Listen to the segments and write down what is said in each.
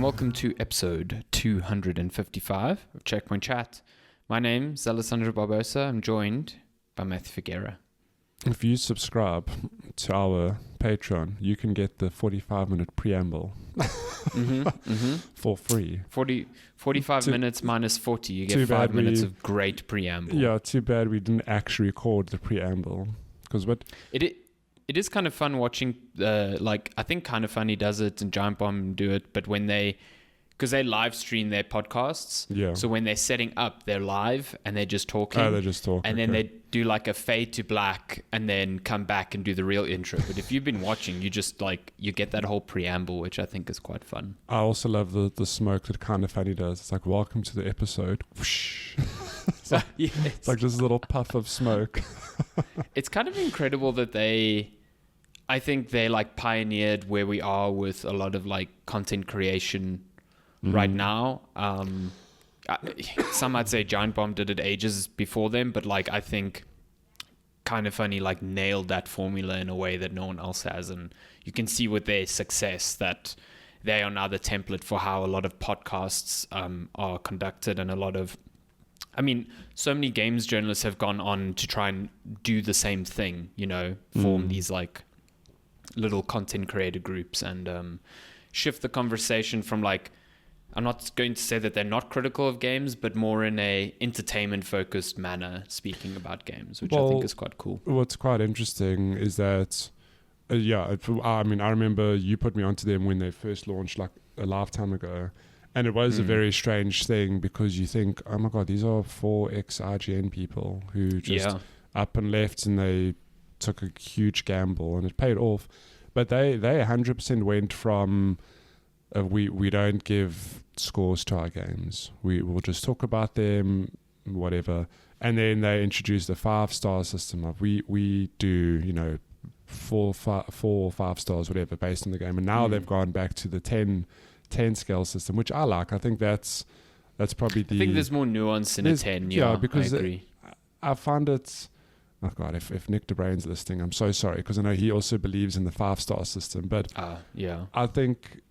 welcome to episode 255 of Checkpoint Chat. My name's Alessandro Barbosa. I'm joined by Matthew Figuera. If you subscribe to our Patreon, you can get the 45-minute preamble for free. 45 minutes minus 40. You get 5 minutes of great preamble. Yeah, too bad we didn't actually record the preamble. Because what... It is kind of fun watching, I think Kind of Funny does it and Giant Bomb do it, but because they live stream their podcasts. Yeah. So when they're setting up, they're live and they're just talking. Oh, they're just talking. And then they do like a fade to black and then come back and do the real intro. But if you've been watching, you just you get that whole preamble, which I think is quite fun. I also love the smoke that Kind of Funny does. It's like, welcome to the episode. Whoosh. It's like just a little puff of smoke. It's kind of incredible that I think they pioneered where we are with a lot of content creation right now. Some might say Giant Bomb did it ages before them, but I think Kind of Funny nailed that formula in a way that no one else has, and you can see with their success that they are now the template for how a lot of podcasts are conducted, and so many games journalists have gone on to try and do the same thing, form these little content creator groups and shift the conversation from I'm not going to say that they're not critical of games, but more in a entertainment focused manner speaking about games, which I think is quite cool. What's quite interesting is that I remember you put me onto them when they first launched a lifetime ago, and it was a very strange thing because you think, oh my god, these are 4 ex-IGN people who just up and left, and they took a huge gamble and it paid off. But they 100% went from we don't give scores to our games, we will just talk about them, whatever. And then they introduced the 5-star system of we do 4 or 5 stars, whatever, based on the game. And now they've gone back to the 10 scale system, which I like. I think that's probably I think there's more nuance in a 10. Because I agree. I find it... Oh God, if Nick DeBrain's listening, I'm so sorry, because I know he also believes in the 5-star system. But I think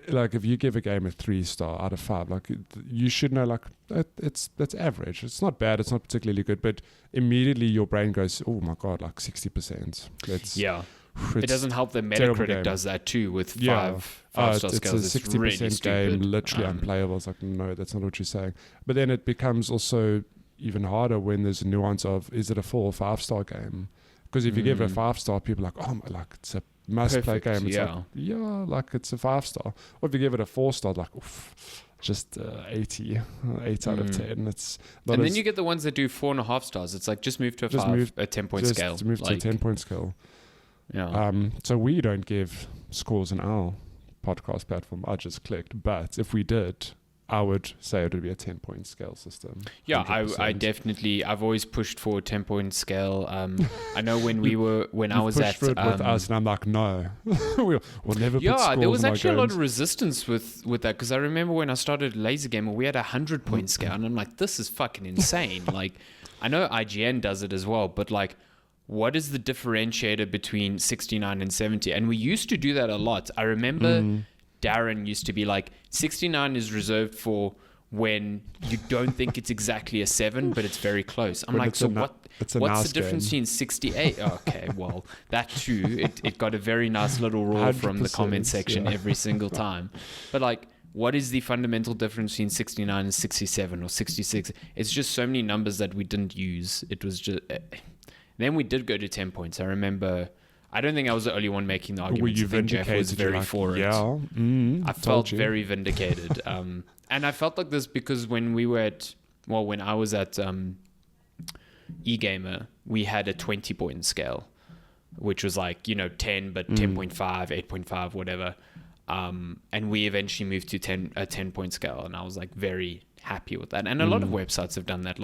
if you give a game a 3-star out of 5, you should know that's average. It's not bad. It's not particularly good, but immediately your brain goes, oh my God, 60%. It doesn't help that Metacritic does that too with 5-star scales. It's a 60% really game, literally unplayable. It's no, that's not what you're saying. But then it becomes also even harder when there's a nuance of, is it a 4 or 5-star game? Because if you give it a 5-star, people are it's a must-play game. It's it's a 5-star. Or if you give it a 4-star, just 80, 8 out of 10. And then you get the ones that do 4.5 stars. It's just move to a 10-point scale. Just move to a 10-point scale. Yeah. So we don't give scores in our podcast platform. I just clicked. But if we did, I would say it would be a 10-point scale system. Yeah, 100%. I definitely, I've always pushed for a 10-point scale. I know when I was at... with us, and I'm like, no, we'll never put scores. Yeah, there was actually a lot of resistance with that, because I remember when I started Laser Gamer, we had a 100-point scale, and I'm like, this is fucking insane. I know IGN does it as well, but what is the differentiator between 69 and 70? And we used to do that a lot. I remember... Darren used to be 69 is reserved for when you don't think it's exactly a 7, but it's very close. I'm what's the difference between 68? Okay, well, that too, it got a very nice little roar from the comment section every single time. But what is the fundamental difference between 69 and 67 or 66? It's just so many numbers that we didn't use. It was just... Then we did go to 10 points. I remember... I don't think I was the only one making the argument. Were you vindicated? Jeff was very for it. Yeah. I felt very vindicated. And I felt like this because when I was at eGamer, we had a 20-point scale, which was 10, but 10.5, 8.5, whatever. And we eventually moved to a 10-point scale, and I was very happy with that. And a lot of websites have done that.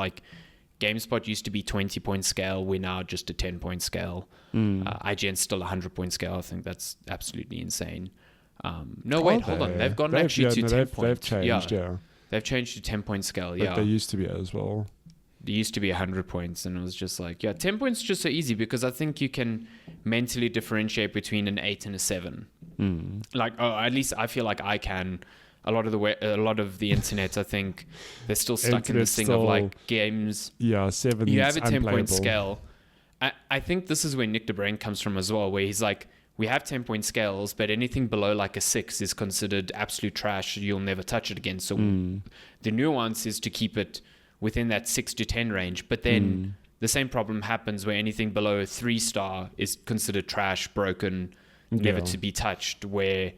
GameSpot used to be 20-point scale. We're now just a 10-point scale. IGN's still a 100-point scale. I think that's absolutely insane. Hold on. They've gone to 10 points. They've changed, They've changed to 10-point scale, but they used to be as well. There used to be 100 points, and it was just 10 points is just so easy because I think you can mentally differentiate between an 8 and a 7. At least I feel like I can. a lot of the internet, I think they're still stuck in this thing of like games. Yeah, 7. You have a 10-point scale. I think this is where Nick DeBrain comes from as well, where he's like, we have 10-point scales, but anything below like a 6 is considered absolute trash. You'll never touch it again. So the nuance is to keep it within that 6 to 10 range. But then the same problem happens where anything below a 3-star is considered trash, broken, never to be touched. Where,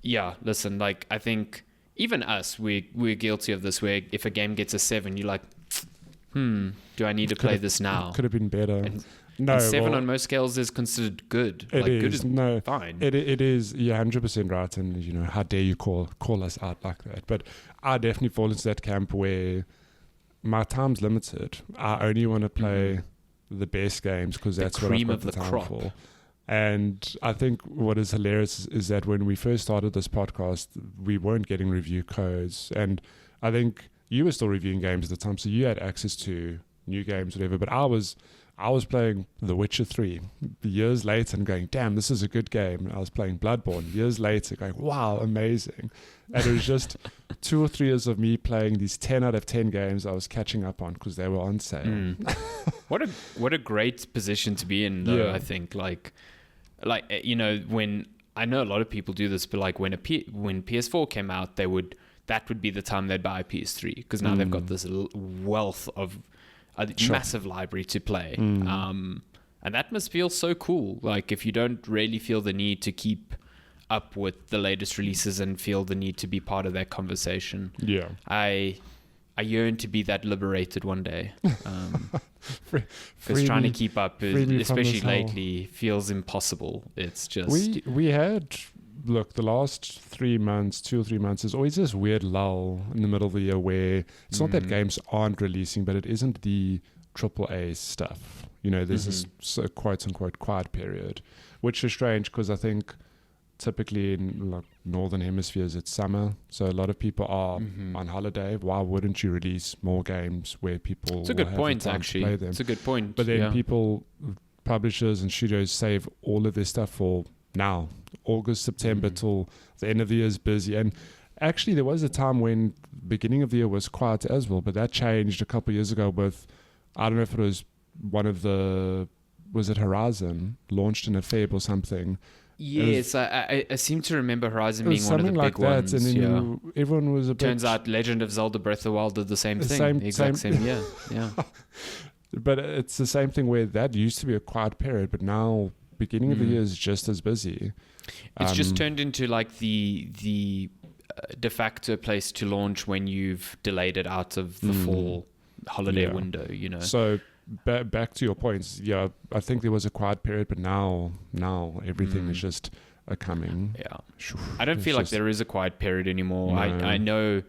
listen, like I think even us, we're guilty of this. Where if a game gets a 7, you're like, do I need to play this now? Could have been better. And 7 on most scales is considered good. It like is. Good is no, fine. It is. You're 100% right. And you know, how dare you call us out like that? But I definitely fall into that camp where my time's limited. I only want to play the best games because that's what I've got the time for. And I think what is hilarious is that when we first started this podcast, we weren't getting review codes, and I think you were still reviewing games at the time, so you had access to new games, whatever. But I was playing The Witcher 3 years later and going, damn, this is a good game. I was playing Bloodborne years later going, wow, amazing. And it was just 2 or 3 years of me playing these 10 out of 10 games I was catching up on because they were on sale. What a great position to be in, though, I think. Like, you know, when I know a lot of people do this, but like when PS4 came out, that would be the time they'd buy a PS3 because now they've got this wealth of a massive library to play. And that must feel so cool. Like if you don't really feel the need to keep up with the latest releases and feel the need to be part of that conversation. Yeah. I yearn to be that liberated one day. Because trying to keep up, especially lately, feels impossible. It's just... We had... Look, the last 3 months, 2 or 3 months, there's always this weird lull in the middle of the year where it's not that games aren't releasing, but it isn't the AAA stuff. You know, there's this quote-unquote quiet period, which is strange because I think typically in like northern hemispheres it's summer, so a lot of people are on holiday. Why wouldn't you release more games where people It's a good point, actually. Play them? It's a good point. But then people, publishers and studios save all of their stuff for now. August, September till the end of the year is busy. And actually there was a time when beginning of the year was quiet as well, but that changed a couple of years ago with, I don't know if it was was it Horizon launched in a Feb or something. Yes, I seem to remember Horizon being one of the big ones. And then everyone was a bit... Turns out Legend of Zelda Breath of the Wild did the same thing. The exact same year. Yeah. But it's the same thing where that used to be a quiet period, but now beginning of the year is just as busy. It's just turned into like the de facto place to launch when you've delayed it out of the fall holiday window, you know. So back to your points, I think there was a quiet period, but now everything is just coming. Yeah, I don't feel like there is a quiet period anymore. No. I know,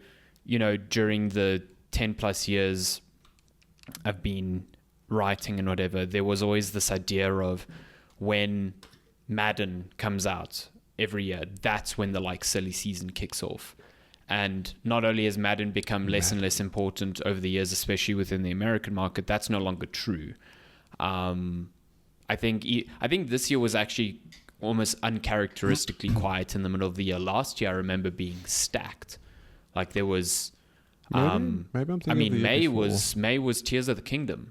you know, during the 10 plus years I've been writing and whatever, there was always this idea of when Madden comes out every year, that's when the like silly season kicks off. And not only has Madden become less and less important over the years, especially within the American market, that's no longer true. I think this year was actually almost uncharacteristically quiet in the middle of the year. Last year, I remember being stacked. Like there was, maybe I'm thinking. I mean, May was Tears of the Kingdom.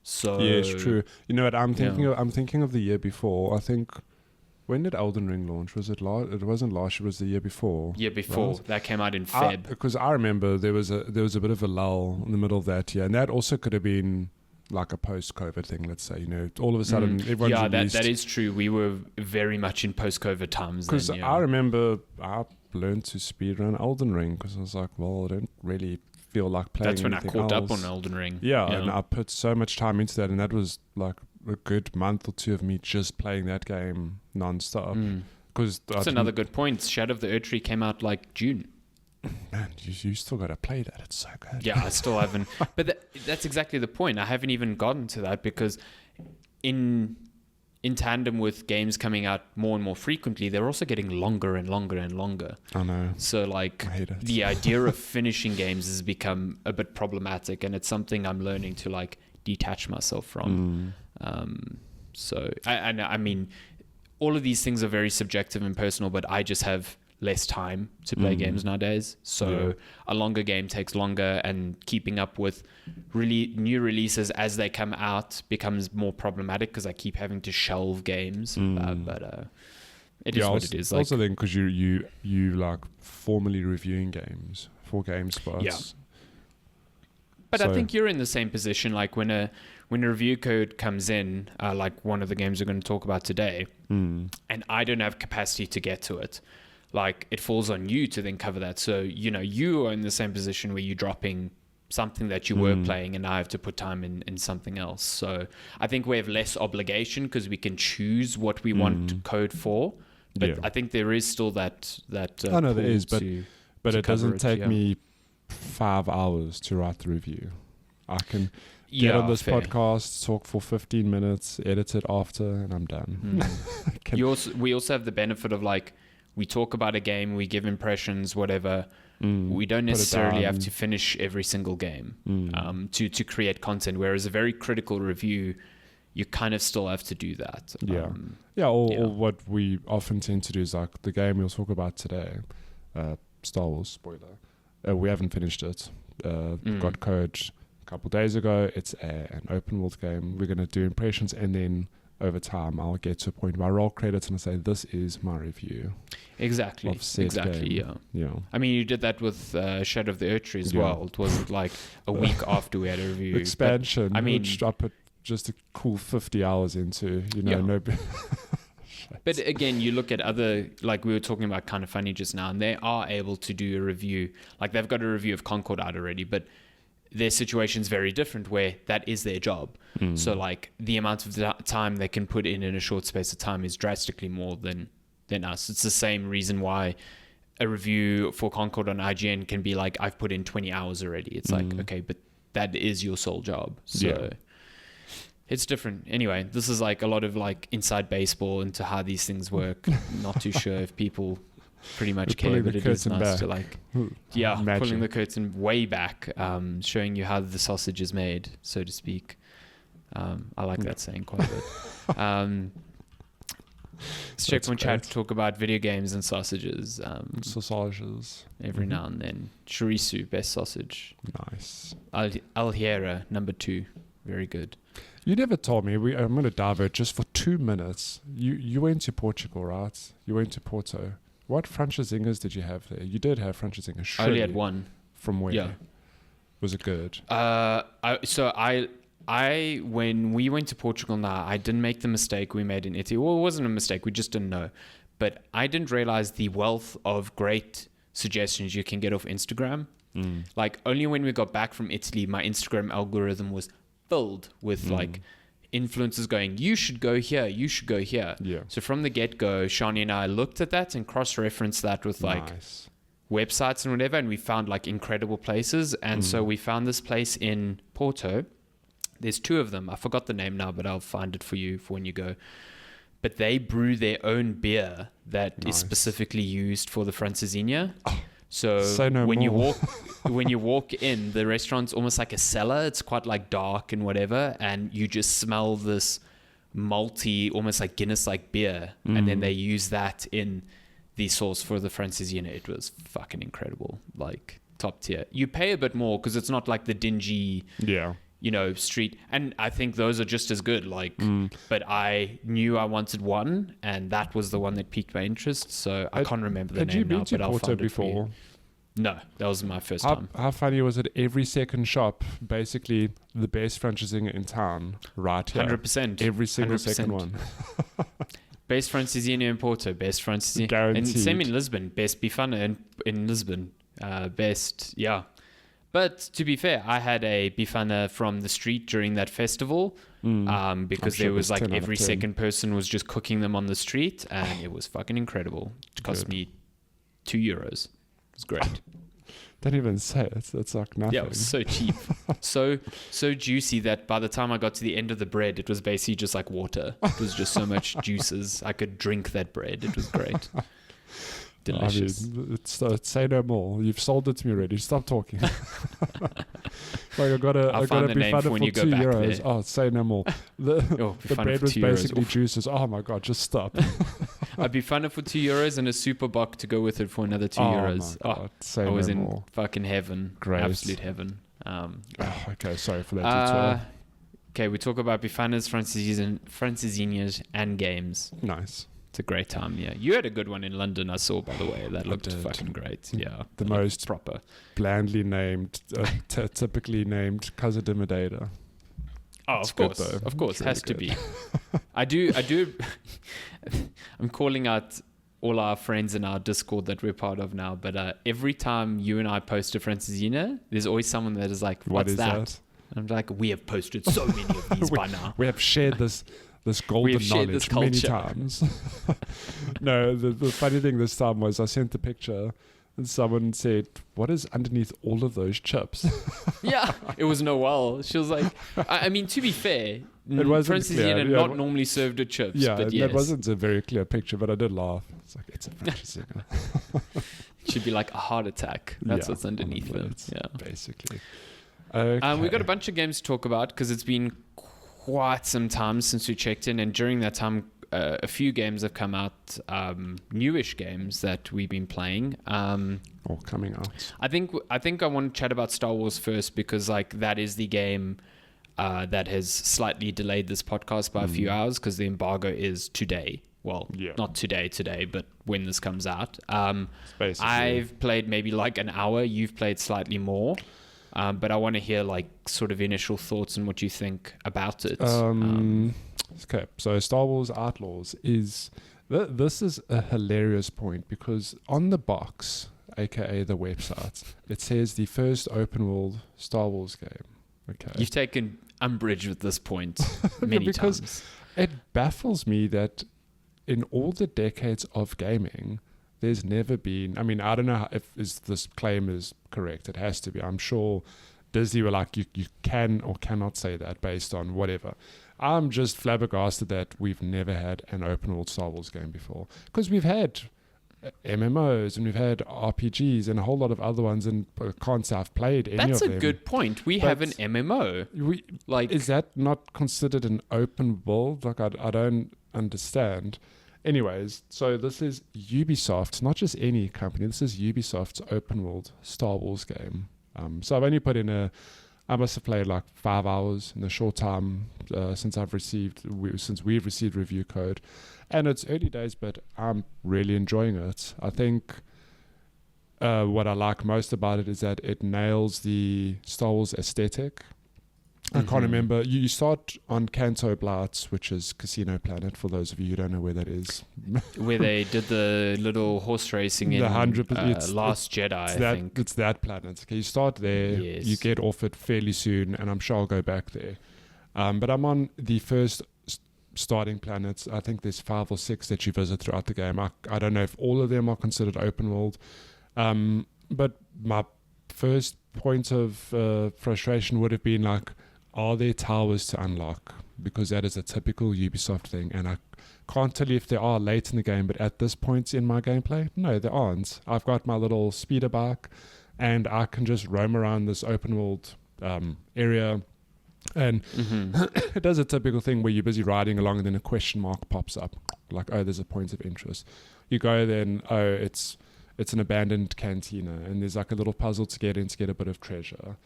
So yeah, it's true. You know what? I'm thinking of the year before. I think. When did Elden Ring launch? Was it it wasn't last year, it was the year before. Right? That came out in Feb. Because I remember there was a bit of a lull in the middle of that year, and that also could have been like a post-COVID thing, let's say. You know, all of a sudden everyone's released. that is true. We were very much in post-COVID times. Because I remember I learned to speedrun Elden Ring because I was like, well, I don't really feel like playing. That's when I caught up on Elden Ring. Yeah, and I put so much time into that, and that was like a good month or two of me just playing that game non-stop. Because that's another good point. Shadow of the Erdtree came out like June. Man, you still got to play that. It's so good. Yeah, I still haven't. But that's exactly the point. I haven't even gotten to that because in tandem with games coming out more and more frequently, they're also getting longer and longer and longer. I know. So like the idea of finishing games has become a bit problematic, and it's something I'm learning to like detach myself from. So I mean, all of these things are very subjective and personal, but I just have less time to play games nowadays. So a longer game takes longer, and keeping up with really new releases as they come out becomes more problematic because I keep having to shelve games. But it is what it is. Also then because you like formally reviewing games for GameSpot. Yeah. But I think you're in the same position. Like when a review code comes in, like one of the games we're going to talk about today, and I don't have capacity to get to it, like it falls on you to then cover that. So, you are in the same position where you're dropping something that you were playing, and I have to put time in something else. So I think we have less obligation because we can choose what we want code for. But I think there is still that I know there is, but it doesn't take me 5 hours to write the review. I can get on this podcast, talk for 15 minutes, edit it after, and I'm done. We also have the benefit of like, we talk about a game, we give impressions, whatever. We don't necessarily have to finish every single game to create content. Whereas a very critical review, you kind of still have to do that. Or what we often tend to do is like the game we'll talk about today, Star Wars, spoiler. We haven't finished it. Got code a couple days ago. It's an open world game. We're going to do impressions, and then over time I'll get to a point where I roll credits and I say, this is my review. Exactly. Game. Yeah. I mean, you did that with Shadow of the Earth Tree as well. It wasn't like a week after we had a review. Expansion. But, I mean, which I put just a cool 50 hours into, no. But again, you look at other, like we were talking about Kind of Funny just now, and they are able to do a review. Like they've got a review of Concord out already, but their situation's very different where that is their job. So like the amount of time they can put in a short space of time is drastically more than us. It's the same reason why a review for Concord on IGN can be like, I've put in 20 hours already. It's like, okay, but that is your sole job. So it's different. Anyway, this is like a lot of like inside baseball into how these things work. Not too sure if people pretty much care, but it is nice to like, pulling the curtain way back, showing you how the sausage is made, so to speak. I like that saying quite a bit. Let's check one chat to talk about video games and sausages. Sausages. Every now and then. Chorizo, best sausage. Nice. Alheira, number 2. Very good. You never told me. I'm going to divert just for 2 minutes. You went to Portugal, right? You went to Porto. What francesinhas did you have there? You did have francesinhas. I only had one. From where? Yeah. Was it good? When we went to Portugal now, I didn't make the mistake we made in Italy. Well, it wasn't a mistake. We just didn't know. But I didn't realize the wealth of great suggestions you can get off Instagram. Like only when we got back from Italy, my Instagram algorithm was filled with like influencers going, you should go here, you should go here. Yeah. So from the get-go, Shani and I looked at that and cross-referenced that with like websites and whatever, and we found like incredible places. And so we found this place in Porto. There's 2 of them. I forgot the name now, but I'll find it for you for when you go. But they brew their own beer that is specifically used for the francesinha. So when you walk in, the restaurant's almost like a cellar. It's quite like dark and whatever, and you just smell this malty, almost like Guinness-like beer, and then they use that in the sauce for the francesinha. It was fucking incredible, like top tier. You pay a bit more because it's not like the dingy, street. And I think those are just as good. Like, but I knew I wanted one, and that was the one that piqued my interest. So I can't remember the name now, but I'll find it for you. No, that was my first time. How funny was it? Every second shop, basically the best franchisinha in town, right here. 100%. Every single second one. Best francesinha in Porto, best francesinha. Guaranteed. And same in Lisbon, best bifana in Lisbon. Best, yeah. But to be fair, I had a bifana from the street during that festival because there was like every second person was just cooking them on the street, and it was fucking incredible. It cost me €2. It was great. Don't even say it. It's like nothing. Yeah, it was so cheap. so juicy that by the time I got to the end of the bread, it was basically just like water. It was just so much juices. I could drink that bread. It was great. Delicious. I mean, say no more. You've sold it to me already. Stop talking. Like I got a bifana for €2. Oh, say no more. The bread was basically juices. Oh my god, just stop. A Bifana for €2 and a Super Bock to go with it for another €2. My God. Say I was no in more. fucking heaven. Great. Absolute heaven. Okay, sorry for that detour. Okay, we talk about Bifanas, Francesinhas, and games. Nice. It's a great time, yeah. You had a good one in London, I saw, by the way. That looked did. fucking great. Yeah. The It most looked proper. Blandly named, typically named Casa de Madeira. Oh, It's of good, course. though. Of course, It's has to really be. I do. I'm calling out all our friends in our Discord that we're part of now, but every time you and I post a Francesina, there's always someone that is like, What what's is that? And I'm like, we have posted so many of these by now. We have shared this golden shared this knowledge many culture. times. No, the funny thing this time was I sent the picture and someone said, what is underneath all of those chips? Yeah, it was Noelle. She was like, I mean, to be fair, wasn't clear. Francesina Yeah, not normally served with chips, Yeah, but yes. that wasn't a very clear picture, but I did laugh. It's like, it's a Francesina. It should be like a heart attack. That's Yeah, what's underneath on the them. plates, Yeah. basically. Okay. We've got a bunch of games to talk about because it's been quite some time since we checked in, and during that time, a few games have come out, newish games that we've been playing. Or coming out. I think I want to chat about Star Wars first because like that is the game that has slightly delayed this podcast by a few hours because the embargo is today. Well, Yeah. not today, but when this comes out. Basically. I've played maybe like an hour. You've played slightly more. But I want to hear like sort of initial thoughts and what you think about it. Okay, so Star Wars Outlaws is... This is a hilarious point because on the box, aka the website, it says the first open world Star Wars game. Okay. You've taken umbrage with this point many Because times. it baffles me that in all the decades of gaming, there's never been... I mean, I don't know if this claim is correct. It has to be. I'm sure Disney were like, you can or cannot say that based on whatever. I'm just flabbergasted that we've never had an open world Star Wars game before. Because we've had MMOs and we've had RPGs and a whole lot of other ones, and I can't say I've played any That's of a them. good point. We But have an MMO. Like, Is that not considered an open world? Like, I don't understand. Anyways, so this is Ubisoft, not just any company. This is Ubisoft's open world Star Wars game. So I've only put in I must have played like 5 hours in the short time since we've received review code, and it's early days, but I'm really enjoying it. I think what I like most about it is that it nails the Star Wars aesthetic. I can't remember. You start on Canto Bight, which is Casino Planet, for those of you who don't know where that is. where they did the little horse racing in 100%, Last Jedi, I think. It's that planet. Okay, you start there, Yes. you get off it fairly soon, and I'm sure I'll go back there. But I'm on the first starting planets. I think there's 5 or 6 that you visit throughout the game. I don't know if all of them are considered open world. But my first point of frustration would have been like, are there towers to unlock? Because that is a typical Ubisoft thing, and I can't tell you if there are late in the game, but at this point in my gameplay, no, there aren't. I've got my little speeder bike, and I can just roam around this open world area, and it does a typical thing where you're busy riding along, and then a question mark pops up, like, oh, there's a point of interest. You go then, oh, it's an abandoned cantina, and there's like a little puzzle to get in to get a bit of treasure.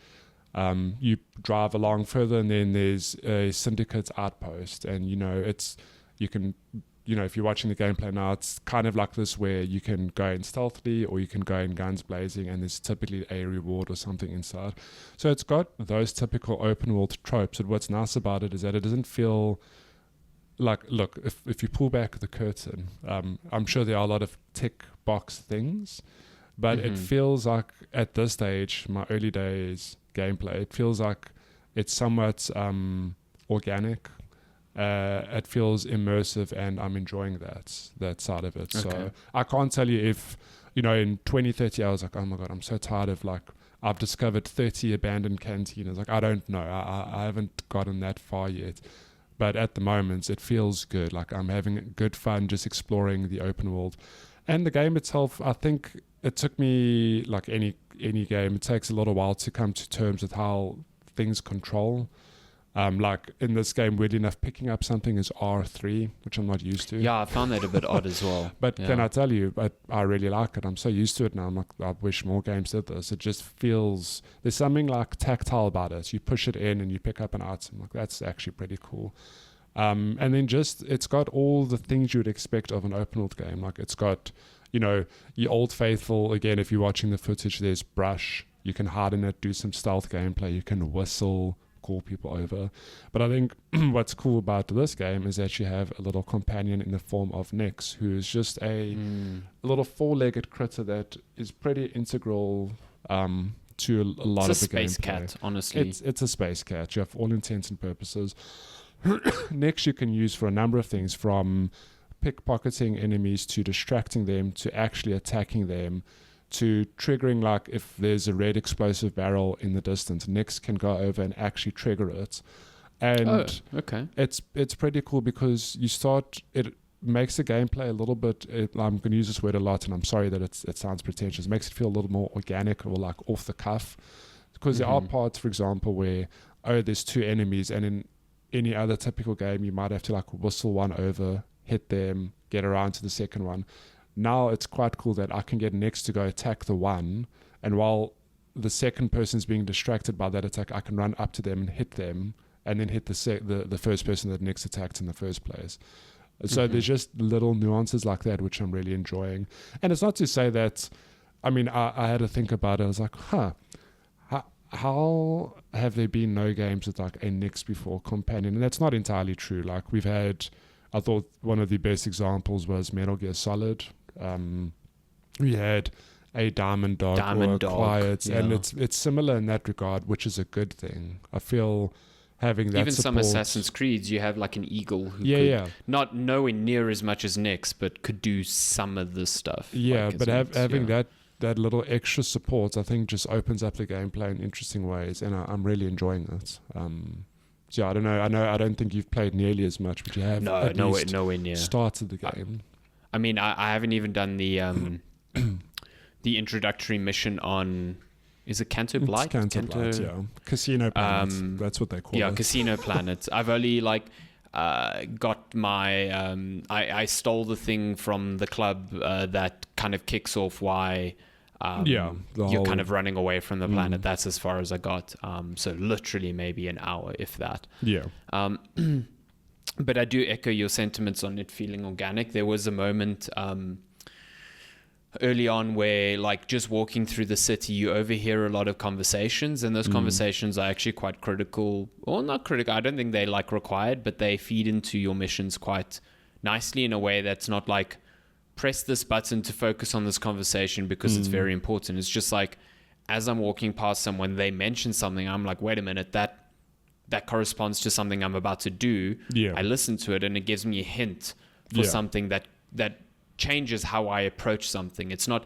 You drive along further, and then there's a syndicate outpost, and if you're watching the gameplay now, it's kind of like this where you can go in stealthily or you can go in guns blazing, and there's typically a reward or something inside. So it's got those typical open world tropes, and what's nice about it is that it doesn't feel like, look, if you pull back the curtain, I'm sure there are a lot of tick box things, but it feels like at this stage, my early days gameplay, it feels like it's somewhat organic. It feels immersive, and I'm enjoying that side of it. Okay. So I can't tell you if, in 20, 30 hours, like, oh my God, I'm so tired of, like, I've discovered 30 abandoned cantinas. Like, I don't know. I haven't gotten that far yet. But at the moment, it feels good. Like, I'm having good fun just exploring the open world. And the game itself, I think it took me, like any game, it takes a little while to come to terms with how things control. Like in this game, weirdly enough, picking up something is R3, which I'm not used to. Yeah, I found that a bit odd as well. But can I tell you, I really like it. I'm so used to it now. I'm like, I wish more games did this. It just feels, there's something like tactile about it. You push it in and you pick up an item. Like, that's actually pretty cool. And then just, it's got all the things you would expect of an open world game. Like, it's got, you know, your old faithful, again, if you're watching the footage, there's brush. You can hide in it, do some stealth gameplay. You can whistle, call people over. But I think what's cool about this game is that you have a little companion in the form of Nyx, who is just a little four-legged critter that is pretty integral to a lot of the gameplay. It's a space cat, honestly. It's a space cat. You have all intents and purposes. Nyx you can use for a number of things, from pickpocketing enemies to distracting them to actually attacking them, to triggering, like if there's a red explosive barrel in the distance, Nyx can go over and actually trigger it. And it's pretty cool because it makes the gameplay a little bit, I'm going to use this word a lot and I'm sorry that it sounds pretentious, it makes it feel a little more organic or like off the cuff. Because there are parts, for example, where, there's two enemies, and in any other typical game you might have to like whistle one over, hit them, get around to the second one. Now it's quite cool that I can get Nyx to go attack the one, and while the second person's being distracted by that attack, I can run up to them and hit them, and then hit the first person that Nyx attacked in the first place. So there's just little nuances like that which I'm really enjoying. And it's not to say that, I mean, I had to think about it. I was like, how have there been no games with like a Nyx before companion? And that's not entirely true. Like we've had, I thought one of the best examples was Metal Gear Solid. We had a Diamond Dog Quiet, and it's similar in that regard, which is a good thing. I feel having that even support. Some Assassin's Creeds, you have like an eagle who could not nowhere near as much as Nyx, but could do some of this stuff. Yeah, like but having that little extra support, I think, just opens up the gameplay in interesting ways, and I'm really enjoying it. So I don't know. I don't think you've played nearly as much, but you have nowhere near started the game. I mean, I haven't even done the the introductory mission on, is it Canto Blight? Canto Blight, yeah. Casino Planet, that's what they call it. Yeah, Casino Planet. I've only got my, I stole the thing from the club that kind of kicks off why you're kind of running away from the planet. That's as far as I got. So literally maybe an hour, if that. Yeah. But I do echo your sentiments on it feeling organic. There was a moment early on where, like, just walking through the city, you overhear a lot of conversations, and those conversations are actually quite critical, or not critical. I don't think they're like required, but they feed into your missions quite nicely in a way that's not like, press this button to focus on this conversation because it's very important. It's just like, as I'm walking past someone, they mention something, I'm like, wait a minute, that corresponds to something I'm about to do. Yeah. I listen to it and it gives me a hint for something that changes how I approach something. It's not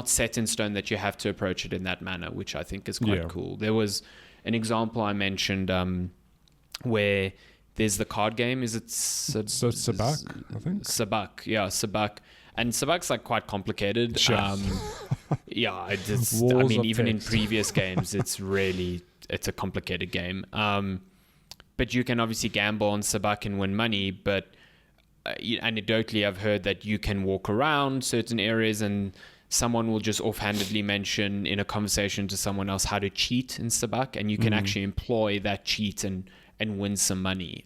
set in stone that you have to approach it in that manner, which I think is quite cool. There was an example I mentioned where there's the card game. Is it Sabak? I think Sabak. Yeah, Sabak. And Sabak's like quite complicated. Sure. Even in previous games, it's a complicated game. But you can obviously gamble on Sabak and win money. But anecdotally, I've heard that you can walk around certain areas and someone will just offhandedly mention in a conversation to someone else how to cheat in Sabak, and you can actually employ that cheat and win some money.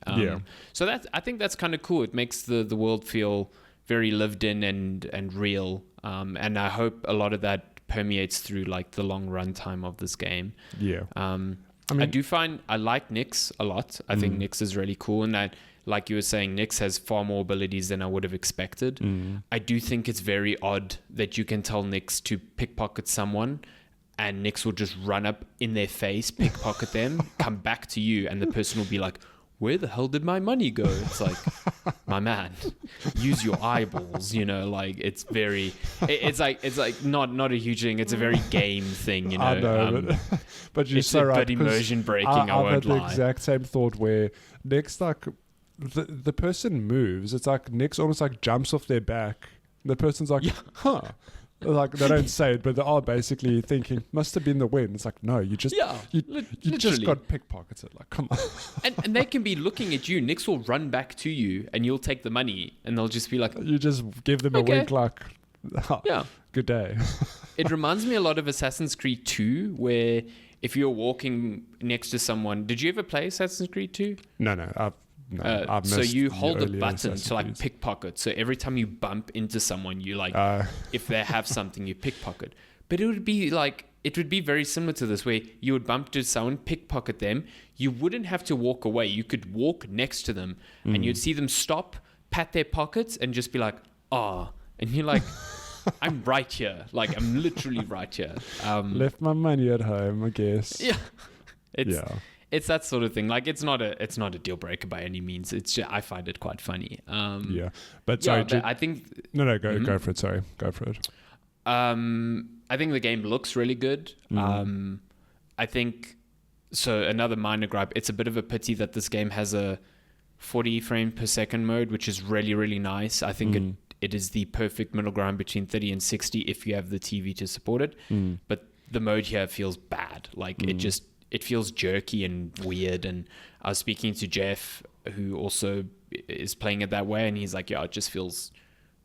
So I think that's kind of cool. It makes the world feel very lived in and real. And I hope a lot of that permeates through like the long run time of this game. I do find I like Nyx a lot. I think Nyx is really cool, and that, like you were saying, Nyx has far more abilities than I would have expected. I do think it's very odd that you can tell Nyx to pickpocket someone and Nyx will just run up in their face, pickpocket them, come back to you, and the person will be like, where the hell did my money go? It's like, my man, use your eyeballs, like it's like not a huge thing. It's a very game thing, I know, but you're so right. But immersion breaking, I won't had the lie. exact same thought where Nyx, like, the person moves. It's like Nyx almost like jumps off their back. The person's like, Like, they don't say it, but they are basically thinking, must have been the wind. It's like, no, you just you just got pickpocketed. Like, come on. And they can be looking at you. Nix will run back to you, and you'll take the money, and they'll just be like, you just give them a wink, like, yeah, good day. It reminds me a lot of Assassin's Creed 2, where if you're walking next to someone, did you ever play Assassin's Creed 2? No, I've so missed you the hold a earlier button Assassin's to like Creed. pickpocket. So every time you bump into someone, you like, if they have something, you pickpocket. But it would be very similar to this, where you would bump into someone, pickpocket them. You wouldn't have to walk away. You could walk next to them, and you'd see them stop, pat their pockets, and just be like, "Ah," and you're like, "I'm right here. Like, I'm literally right here." Left my money at home, I guess. Yeah, it's that sort of thing. Like, it's not a deal breaker by any means. It's just, I find it quite funny. But sorry, I think go for it. Sorry, go for it. I think the game looks really good. I think so. Another minor gripe: it's a bit of a pity that this game has a 40 frame per second mode, which is really, really nice. I think it is the perfect middle ground between 30 and 60 if you have the TV to support it. But the mode here feels bad. Like, it feels jerky and weird. And I was speaking to Jeff, who also is playing it that way, and he's like, yeah, it just feels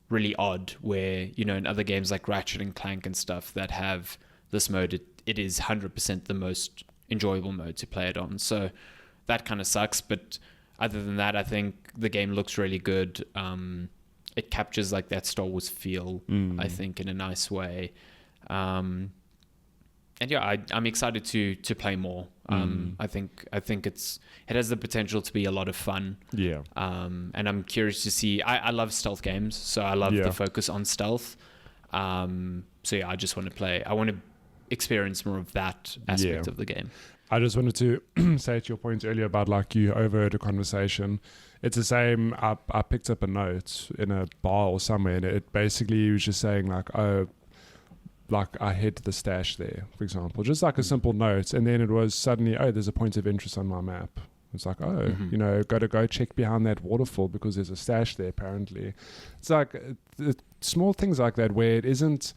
really odd, where, you know, in other games like Ratchet and Clank and stuff that have this mode, it is 100% the most enjoyable mode to play it on. So that kind of sucks. But other than that, I think the game looks really good. It captures like that Star Wars feel, I think, in a nice way. And yeah, I'm excited to play more. I think it has the potential to be a lot of fun. Yeah. And I'm curious to see. I love stealth games, so I love the focus on stealth. So yeah, I just want to play. I want to experience more of that aspect of the game. I just wanted to say to your point earlier about, like, you overheard a conversation. It's the same. I picked up a note in a bar or somewhere, and it basically was just saying, like, oh, like, I hid the stash there, for example, just like a simple note. And then it was suddenly, oh, there's a point of interest on my map. It's like, oh, you know, got to go check behind that waterfall because there's a stash there, apparently. It's like small things like that where it isn't,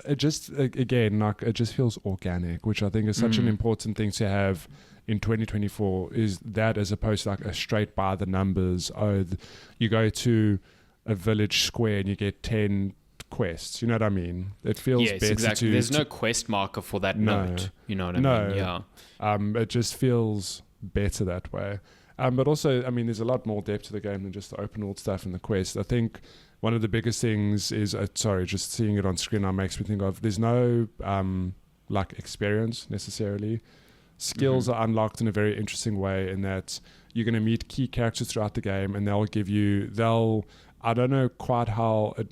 it just, again, like, it just feels organic, which I think is such an important thing to have in 2024, is that, as opposed to like a straight by the numbers. Oh, you go to a village square and you get 10 quests, you know what I mean? It feels better exactly. There's no quest marker for that note, you know what I mean? Yeah. It just feels better that way. But also, I mean, there's a lot more depth to the game than just the open world stuff and the quest. I think one of the biggest things is, just seeing it on screen now makes me think of, there's no like experience necessarily. Skills are unlocked in a very interesting way, in that you're going to meet key characters throughout the game, and I don't know quite how it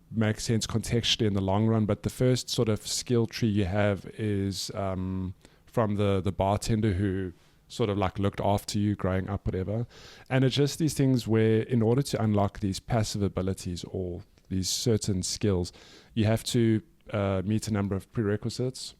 makes sense contextually in the long run, but the first sort of skill tree you have is from the bartender who sort of like looked after you growing up, whatever. And it's just these things where, in order to unlock these passive abilities or these certain skills, you have to meet a number of prerequisites.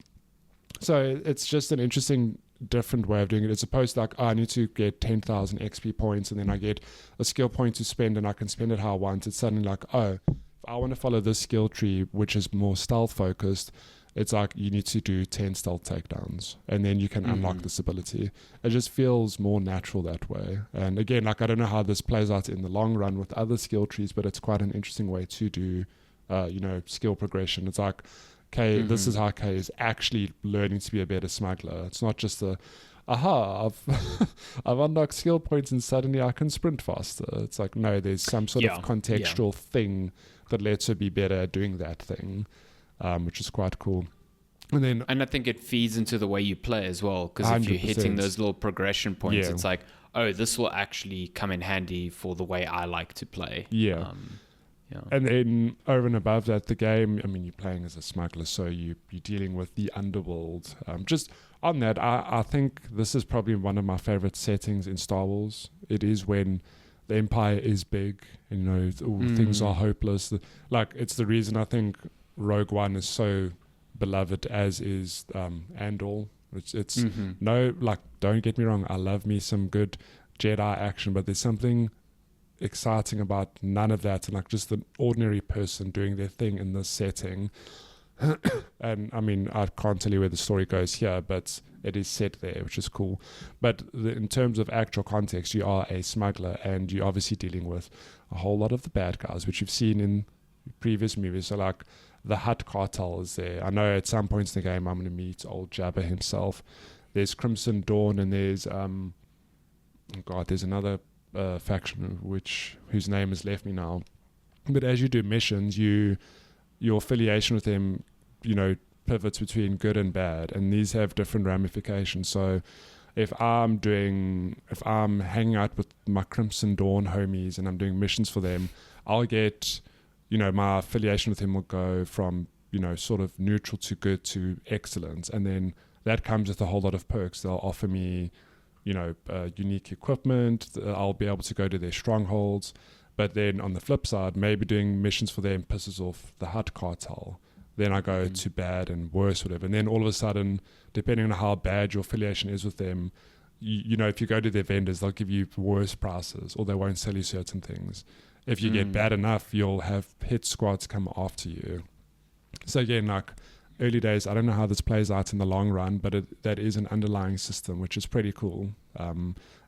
So it's just an interesting, different way of doing it, as opposed to like, I need to get 10,000 XP points and then I get a skill point to spend and I can spend it how I want. It's suddenly like, oh, I want to follow this skill tree, which is more stealth focused. It's like, you need to do 10 stealth takedowns and then you can unlock this ability. It just feels more natural that way. And again, like, I don't know how this plays out in the long run with other skill trees, but it's quite an interesting way to do, skill progression. It's like, okay, this is how Kay is actually learning to be a better smuggler. It's not just I've unlocked skill points and suddenly I can sprint faster. It's like, no, there's some sort of contextual thing that lets her be better at doing that thing, which is quite cool. And I think it feeds into the way you play as well, because if you're hitting those little progression points, it's like, oh, this will actually come in handy for the way I like to play. And then over and above that, the game, I mean, you're playing as a smuggler, so you're dealing with the underworld. Just on that, I think this is probably one of my favorite settings in Star Wars. It is when the Empire is big and, things are hopeless. Like, it's the reason I think Rogue One is so beloved, as is Andor. It's no, like, don't get me wrong, I love me some good Jedi action, but there's something exciting about none of that, and like just an ordinary person doing their thing in this setting. And I mean, I can't tell you where the story goes here, but it is set there, which is cool. But in terms of actual context, you are a smuggler, and you're obviously dealing with a whole lot of the bad guys, which you've seen in previous movies. So like the Hutt cartel is there. I know at some points in the game I'm going to meet old Jabba himself. There's Crimson Dawn, and there's there's another faction whose name has left me now. But as you do missions, your affiliation with them, pivots between good and bad, and these have different ramifications. So if I'm hanging out with my Crimson Dawn homies and I'm doing missions for them, I'll get, my affiliation with them will go from, sort of neutral to good to excellent. And then that comes with a whole lot of perks. They'll offer me, unique equipment. I'll be able to go to their strongholds. But then on the flip side, maybe doing missions for them pisses off the Hutt cartel. Then I go to bad and worse, whatever. And then all of a sudden, depending on how bad your affiliation is with them, if you go to their vendors, they'll give you worse prices, or they won't sell you certain things. If you get bad enough, you'll have hit squads come after you. So again, like early days, I don't know how this plays out in the long run, but that is an underlying system, which is pretty cool.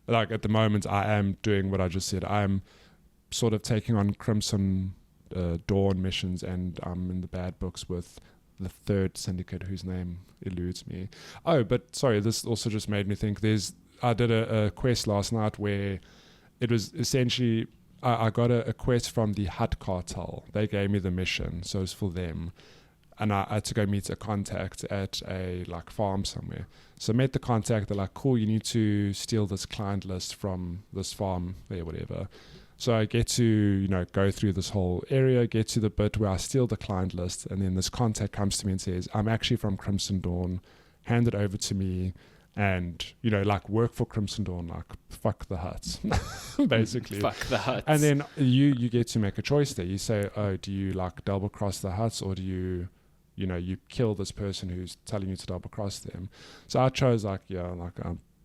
Like at the moment, I am doing what I just said. I'm sort of taking on Crimson Dawn missions, and I'm in the bad books with the third syndicate whose name eludes me. Oh, but sorry, this also just made me think I did a quest last night where it was essentially I got a quest from the Hutt cartel. They gave me the mission, so it's for them. And I had to go meet a contact at a farm somewhere. So I met the contact. They're like, cool, you need to steal this client list from this farm there, whatever. So I get to, go through this whole area, get to the bit where I steal the client list, and then this contact comes to me and says, I'm actually from Crimson Dawn, hand it over to me, and, work for Crimson Dawn, fuck the Hutts, basically. Fuck the Hutts. And then you get to make a choice there. You say, oh, do you, double cross the Hutts, or do you, you kill this person who's telling you to double cross them? So I chose, I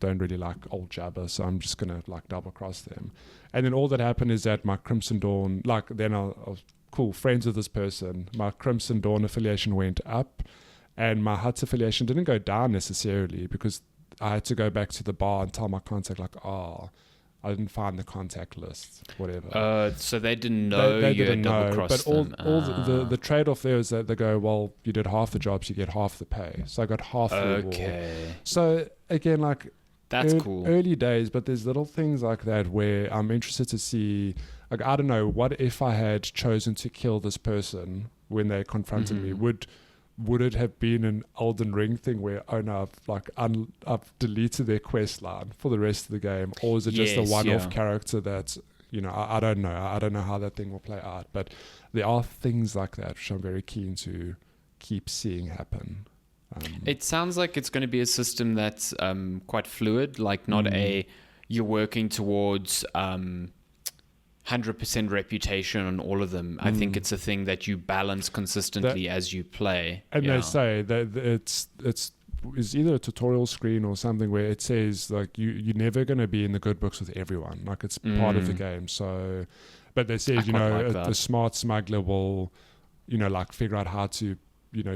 don't really like old Jabba, so I'm just going to, double cross them. And then all that happened is that my Crimson Dawn, then I was cool, friends with this person. My Crimson Dawn affiliation went up, and my Hutt's affiliation didn't go down necessarily, because I had to go back to the bar and tell my contact, I didn't find the contact list, whatever. So they didn't know they you had double-crossed them. But all the trade-off there is that they go, well, you did half the jobs, you get half the pay. So I got half the reward. Okay. So again, that's cool. Early days, but there's little things like that where I'm interested to see, I don't know, what if I had chosen to kill this person when they confronted me? Would it have been an Elden Ring thing where, oh no, I've deleted their quest line for the rest of the game? Or is it just a one-off character that, I don't know. I don't know how that thing will play out. But there are things like that which I'm very keen to keep seeing happen. It sounds like it's going to be a system that's quite fluid, not you're working towards 100% reputation on all of them. I think it's a thing that you balance consistently as you play. And they say that it's either a tutorial screen or something where it says you're never going to be in the good books with everyone. It's part of the game. So, but they say the smart smuggler will, figure out how to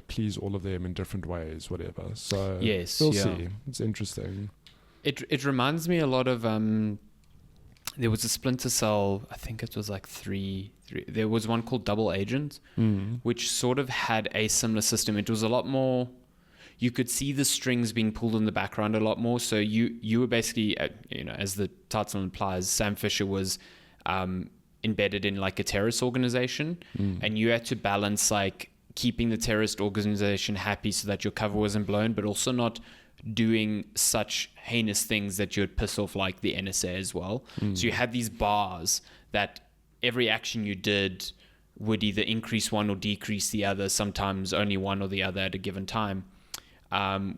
please all of them in different ways, whatever. So yes, we'll see. It's interesting. It reminds me a lot of there was a Splinter Cell, I think it was three. There was one called Double Agent, which sort of had a similar system. It was a lot more, you could see the strings being pulled in the background a lot more. So you were basically, as the title implies, Sam Fisher was embedded in a terrorist organization, and you had to balance keeping the terrorist organization happy so that your cover wasn't blown, but also not doing such heinous things that you would piss off the NSA as well. So you had these bars that every action you did would either increase one or decrease the other, sometimes only one or the other at a given time,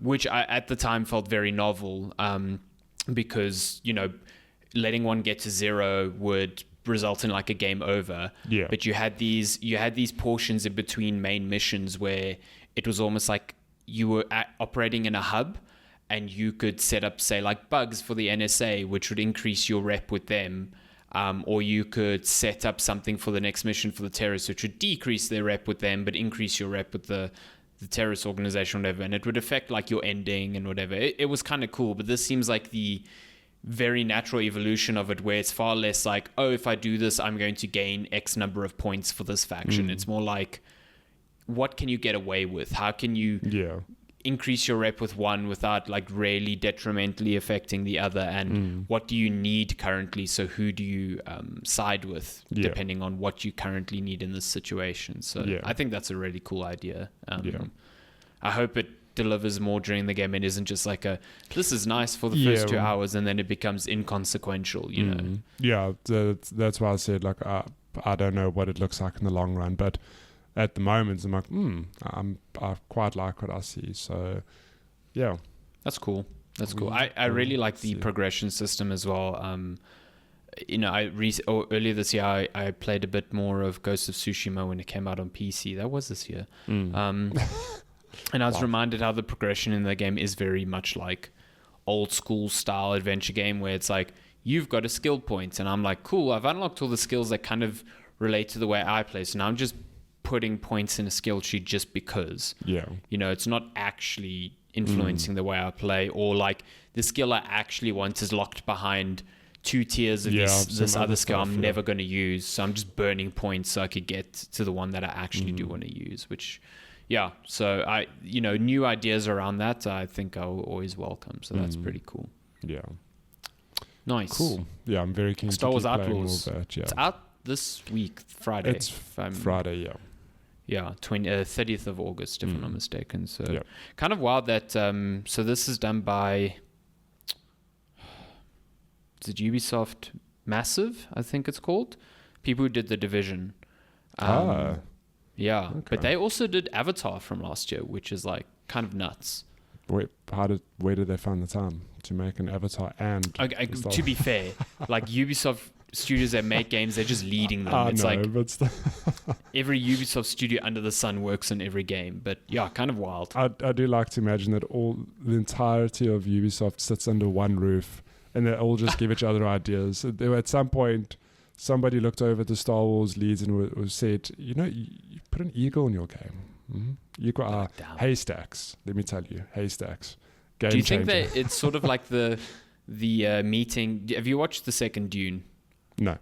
which I at the time felt very novel, because letting one get to zero would result in a game over. Yeah. But you had these portions in between main missions where it was almost you were operating in a hub, and you could set up, say, bugs for the NSA, which would increase your rep with them, Or you could set up something for the next mission for the terrorists, which would decrease their rep with them, but increase your rep with the terrorist organization or whatever. And it would affect like your ending and whatever. It was kind of cool, but this seems like the very natural evolution of it, where it's far less like, oh, if I do this, I'm going to gain X number of points for this faction. It's more like, what can you get away with? How can you increase your rep with one without like really detrimentally affecting the other? And what do you need currently? So who do you side with depending on what you currently need in this situation? So I think that's a really cool idea. I hope it delivers more during the game and isn't just like this is nice for the first 2 hours and then it becomes inconsequential, you know? Yeah, that's why I said like I don't know what it looks like in the long run, but at the moment I'm like, I quite like what I see. So yeah, that's cool. That's cool. I really like the progression system as well. You know, earlier this year I played a bit more of Ghost of Tsushima when it came out on PC. That was this year. And I was reminded how the progression in the game is very much like old school style adventure game, where it's like, you've got a skill point, and I'm like, cool, I've unlocked all the skills that kind of relate to the way I play, so now I'm just putting points in a skill tree just because. You know, it's not actually influencing the way I play, or like the skill I actually want is locked behind 2 tiers of this other skill I'm never going to use, so I'm just burning points so I could get to the one that I actually do want to use, which so you know, new ideas around that I think are always welcome, so that's pretty cool. Nice. Cool. Yeah, I'm very keen Star to Wars keep playing Outlaws. more of that. It's out this week, Friday. It's Friday, 30th of August, if I'm not mistaken. So kind of wild that, so this is done by, is it Ubisoft Massive, I think it's called? People who did The Division. Yeah, okay. But they also did Avatar from last year, which is like kind of nuts. Where did they find the time to make an Avatar and... to be fair, like Ubisoft studios that make games, they're just leading them. It's every Ubisoft studio under the sun works on every game, but yeah, kind of wild. I do like to imagine that the entirety of Ubisoft sits under one roof and they all just give each other ideas. At some point, somebody looked over at the Star Wars leads and said, you know, you put an eagle in your game. Eagle are haystacks. Let me tell you, haystacks. Game Do you changer. think that it's sort of like the meeting? Have you watched the second Dune? No.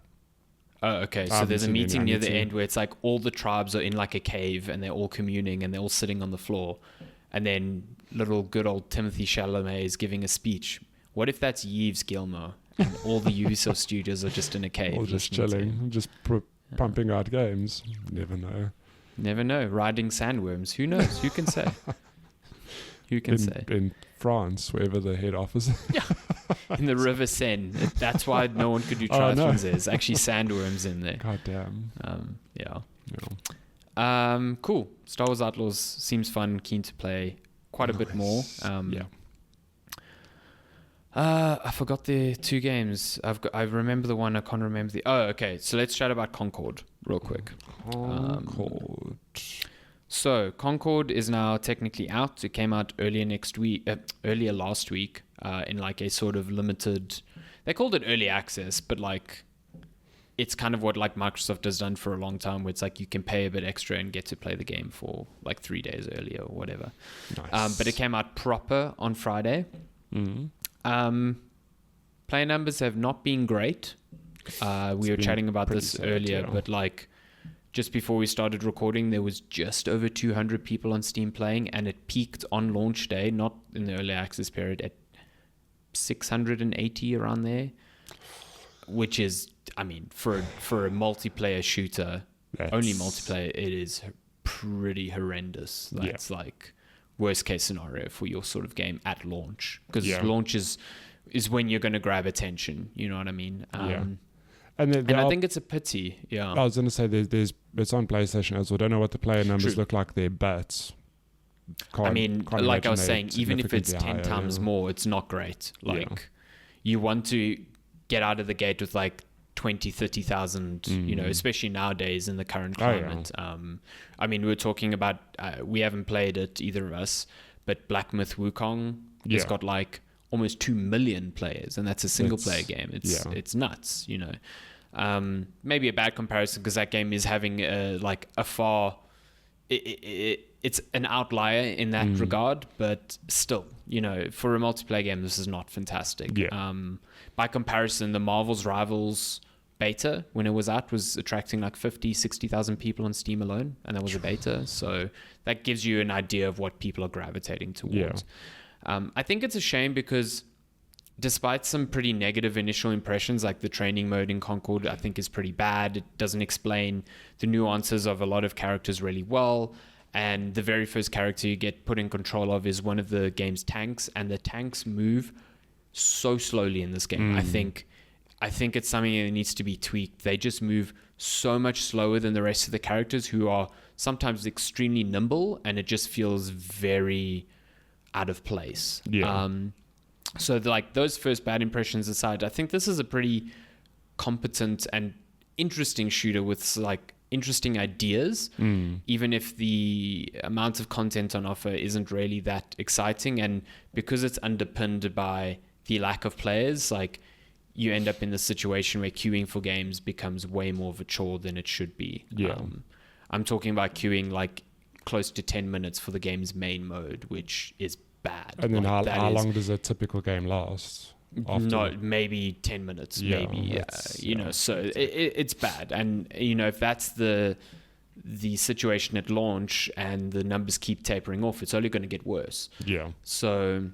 Oh, okay. So there's a meeting near the end where it's like all the tribes are in like a cave and they're all communing and they're all sitting on the floor. And then little good old Timothy Chalamet is giving a speech. What if that's Yves Guillemot and all the Ubisoft studios are just in a cave? Or just chilling, just pumping out games. Never know. Never know. Riding sandworms. Who knows? Who can say? Who can say? In France, wherever the head office is. In the River Seine. That's why no one could do triathlons there. There's actually sandworms in there. God damn. Cool. Star Wars Outlaws seems fun. Keen to play quite a bit more. I forgot the 2 games. I remember the one. I can't remember the... Oh, okay. So let's chat about Concord real quick. Concord. So Concord is now technically out. It came out earlier last week in like a sort of limited... They called it early access, but like it's kind of what like Microsoft has done for a long time, where it's like you can pay a bit extra and get to play the game for like 3 days earlier or whatever. Nice. But it came out proper on Friday. Player numbers have not been great. We were chatting about this earlier, but like just before we started recording, there was just over 200 people on Steam playing, and it peaked on launch day, not in the early access period, at 680 around there, which is, I mean, for a multiplayer shooter, only multiplayer, it is pretty horrendous. That's like worst case scenario for your sort of game at launch, because launch is when you're going to grab attention, you know what I mean? And I think it's a pity. I was going to say it's on PlayStation as well. Don't know what the player numbers look like there, but I mean, like I was saying, even if it's 10 times more, it's not great. Like you want to get out of the gate with like 20, 30,000, you know, especially nowadays in the current climate. I mean, we were talking about, we haven't played it, either of us, but Black Myth Wukong has got like almost 2 million players, and that's a single player game. It's nuts, you know. Maybe a bad comparison because that game is having it's an outlier in that regard, but still, for a multiplayer game, this is not fantastic. Yeah. By comparison, the Marvel's Rivals beta, when it was out, was attracting like 60,000 people on Steam alone, and that was a beta. So that gives you an idea of what people are gravitating towards. I think it's a shame because despite some pretty negative initial impressions, like the training mode in Concord, I think is pretty bad. It doesn't explain the nuances of a lot of characters really well. And the very first character you get put in control of is one of the game's tanks, and the tanks move so slowly in this game. I think it's something that needs to be tweaked. They just move so much slower than the rest of the characters, who are sometimes extremely nimble, and it just feels very out of place. So like those first bad impressions aside, I think this is a pretty competent and interesting shooter with like interesting ideas, even if the amount of content on offer isn't really that exciting. And because it's underpinned by the lack of players, like you end up in the situation where queuing for games becomes way more of a chore than it should be. I'm talking about queuing like close to 10 minutes for the game's main mode, which is bad. And then like, how long does a typical game last? No, maybe 10 minutes, so it's bad. And, if that's the situation at launch and the numbers keep tapering off, it's only going to get worse. So,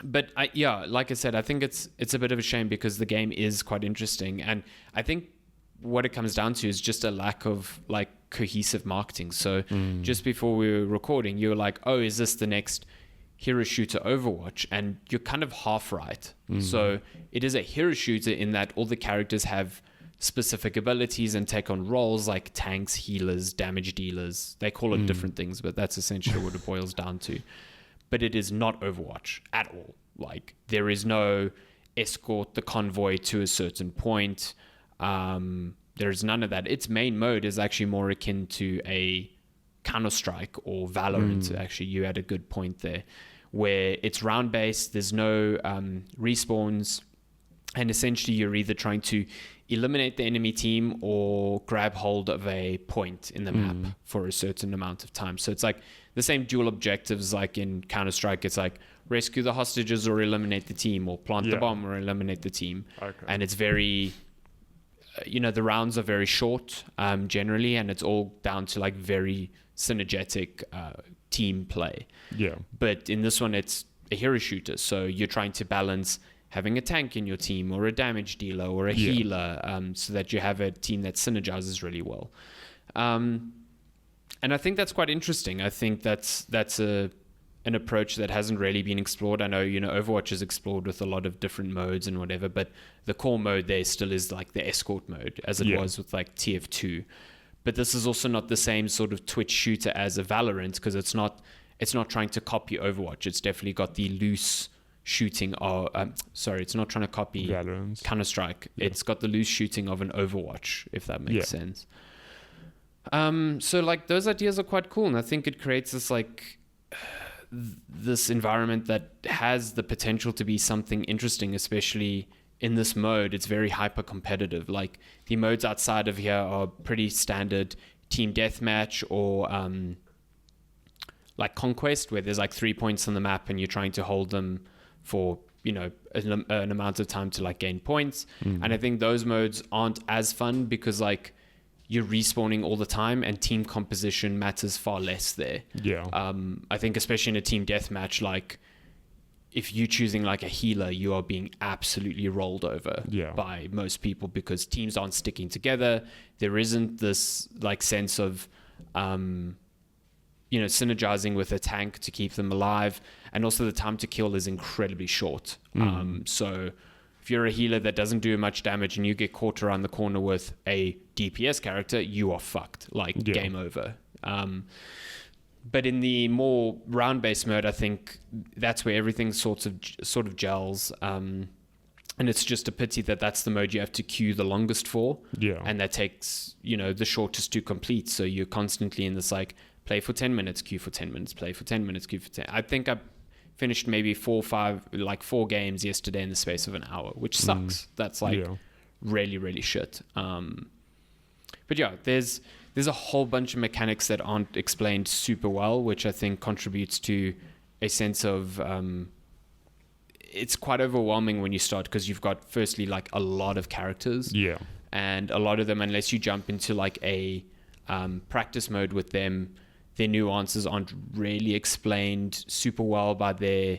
but like I said, I think it's a bit of a shame because the game is quite interesting. And I think what it comes down to is just a lack of like cohesive marketing. So just before we were recording, you were like, oh, is this the next hero shooter Overwatch? And you're kind of half right. So it is a hero shooter in that all the characters have specific abilities and take on roles like tanks, healers, damage dealers. They call it different things, but that's essentially what it boils down to. But it is not Overwatch at all. Like there is no escort the convoy to a certain point. There's none of that. Its main mode is actually more akin to a Counter-Strike or Valorant. Actually, you had a good point there, where it's round-based, there's no respawns, and essentially you're either trying to eliminate the enemy team or grab hold of a point in the map for a certain amount of time. So it's like the same dual objectives like in Counter-Strike. It's like rescue the hostages or eliminate the team, or plant the bomb or eliminate the team. And it's very... the rounds are very short generally, and it's all down to like very synergetic team play. But in this one, it's a hero shooter, so you're trying to balance having a tank in your team or a damage dealer or a healer, so that you have a team that synergizes really well. And I think that's quite interesting. I think that's an approach that hasn't really been explored. I know, Overwatch is explored with a lot of different modes and whatever, but the core mode there still is like the escort mode as it was with like TF2. But this is also not the same sort of Twitch shooter as a Valorant, because it's not trying to copy Overwatch. It's definitely got the loose shooting it's not trying to copy Valorant. Counter-Strike. It's got the loose shooting of an Overwatch, if that makes sense. So like those ideas are quite cool, and I think it creates this like this environment that has the potential to be something interesting, especially in this mode. It's very hyper competitive. Like the modes outside of here are pretty standard team deathmatch or like Conquest, where there's like 3 points on the map and you're trying to hold them for an amount of time to like gain points. And I think those modes aren't as fun because like you're respawning all the time and team composition matters far less there. I think especially in a team deathmatch, like if you're choosing like a healer, you are being absolutely rolled over by most people because teams aren't sticking together. There isn't this like sense of synergizing with a tank to keep them alive, and also the time to kill is incredibly short. So if you're a healer that doesn't do much damage and you get caught around the corner with a DPS character, you are fucked. Like game over. But in the more round-based mode, I think that's where everything sort of gels. And it's just a pity that that's the mode you have to queue the longest for. And that takes, the shortest to complete. So you're constantly in this like play for 10 minutes, queue for 10 minutes, play for 10 minutes, queue for 10. I think I finished maybe 4 games yesterday in the space of an hour, which sucks. That's like really, really shit. But yeah, there's a whole bunch of mechanics that aren't explained super well, which I think contributes to a sense of it's quite overwhelming when you start, because you've got firstly like a lot of characters, and a lot of them, unless you jump into like a practice mode with them, their nuances aren't really explained super well by their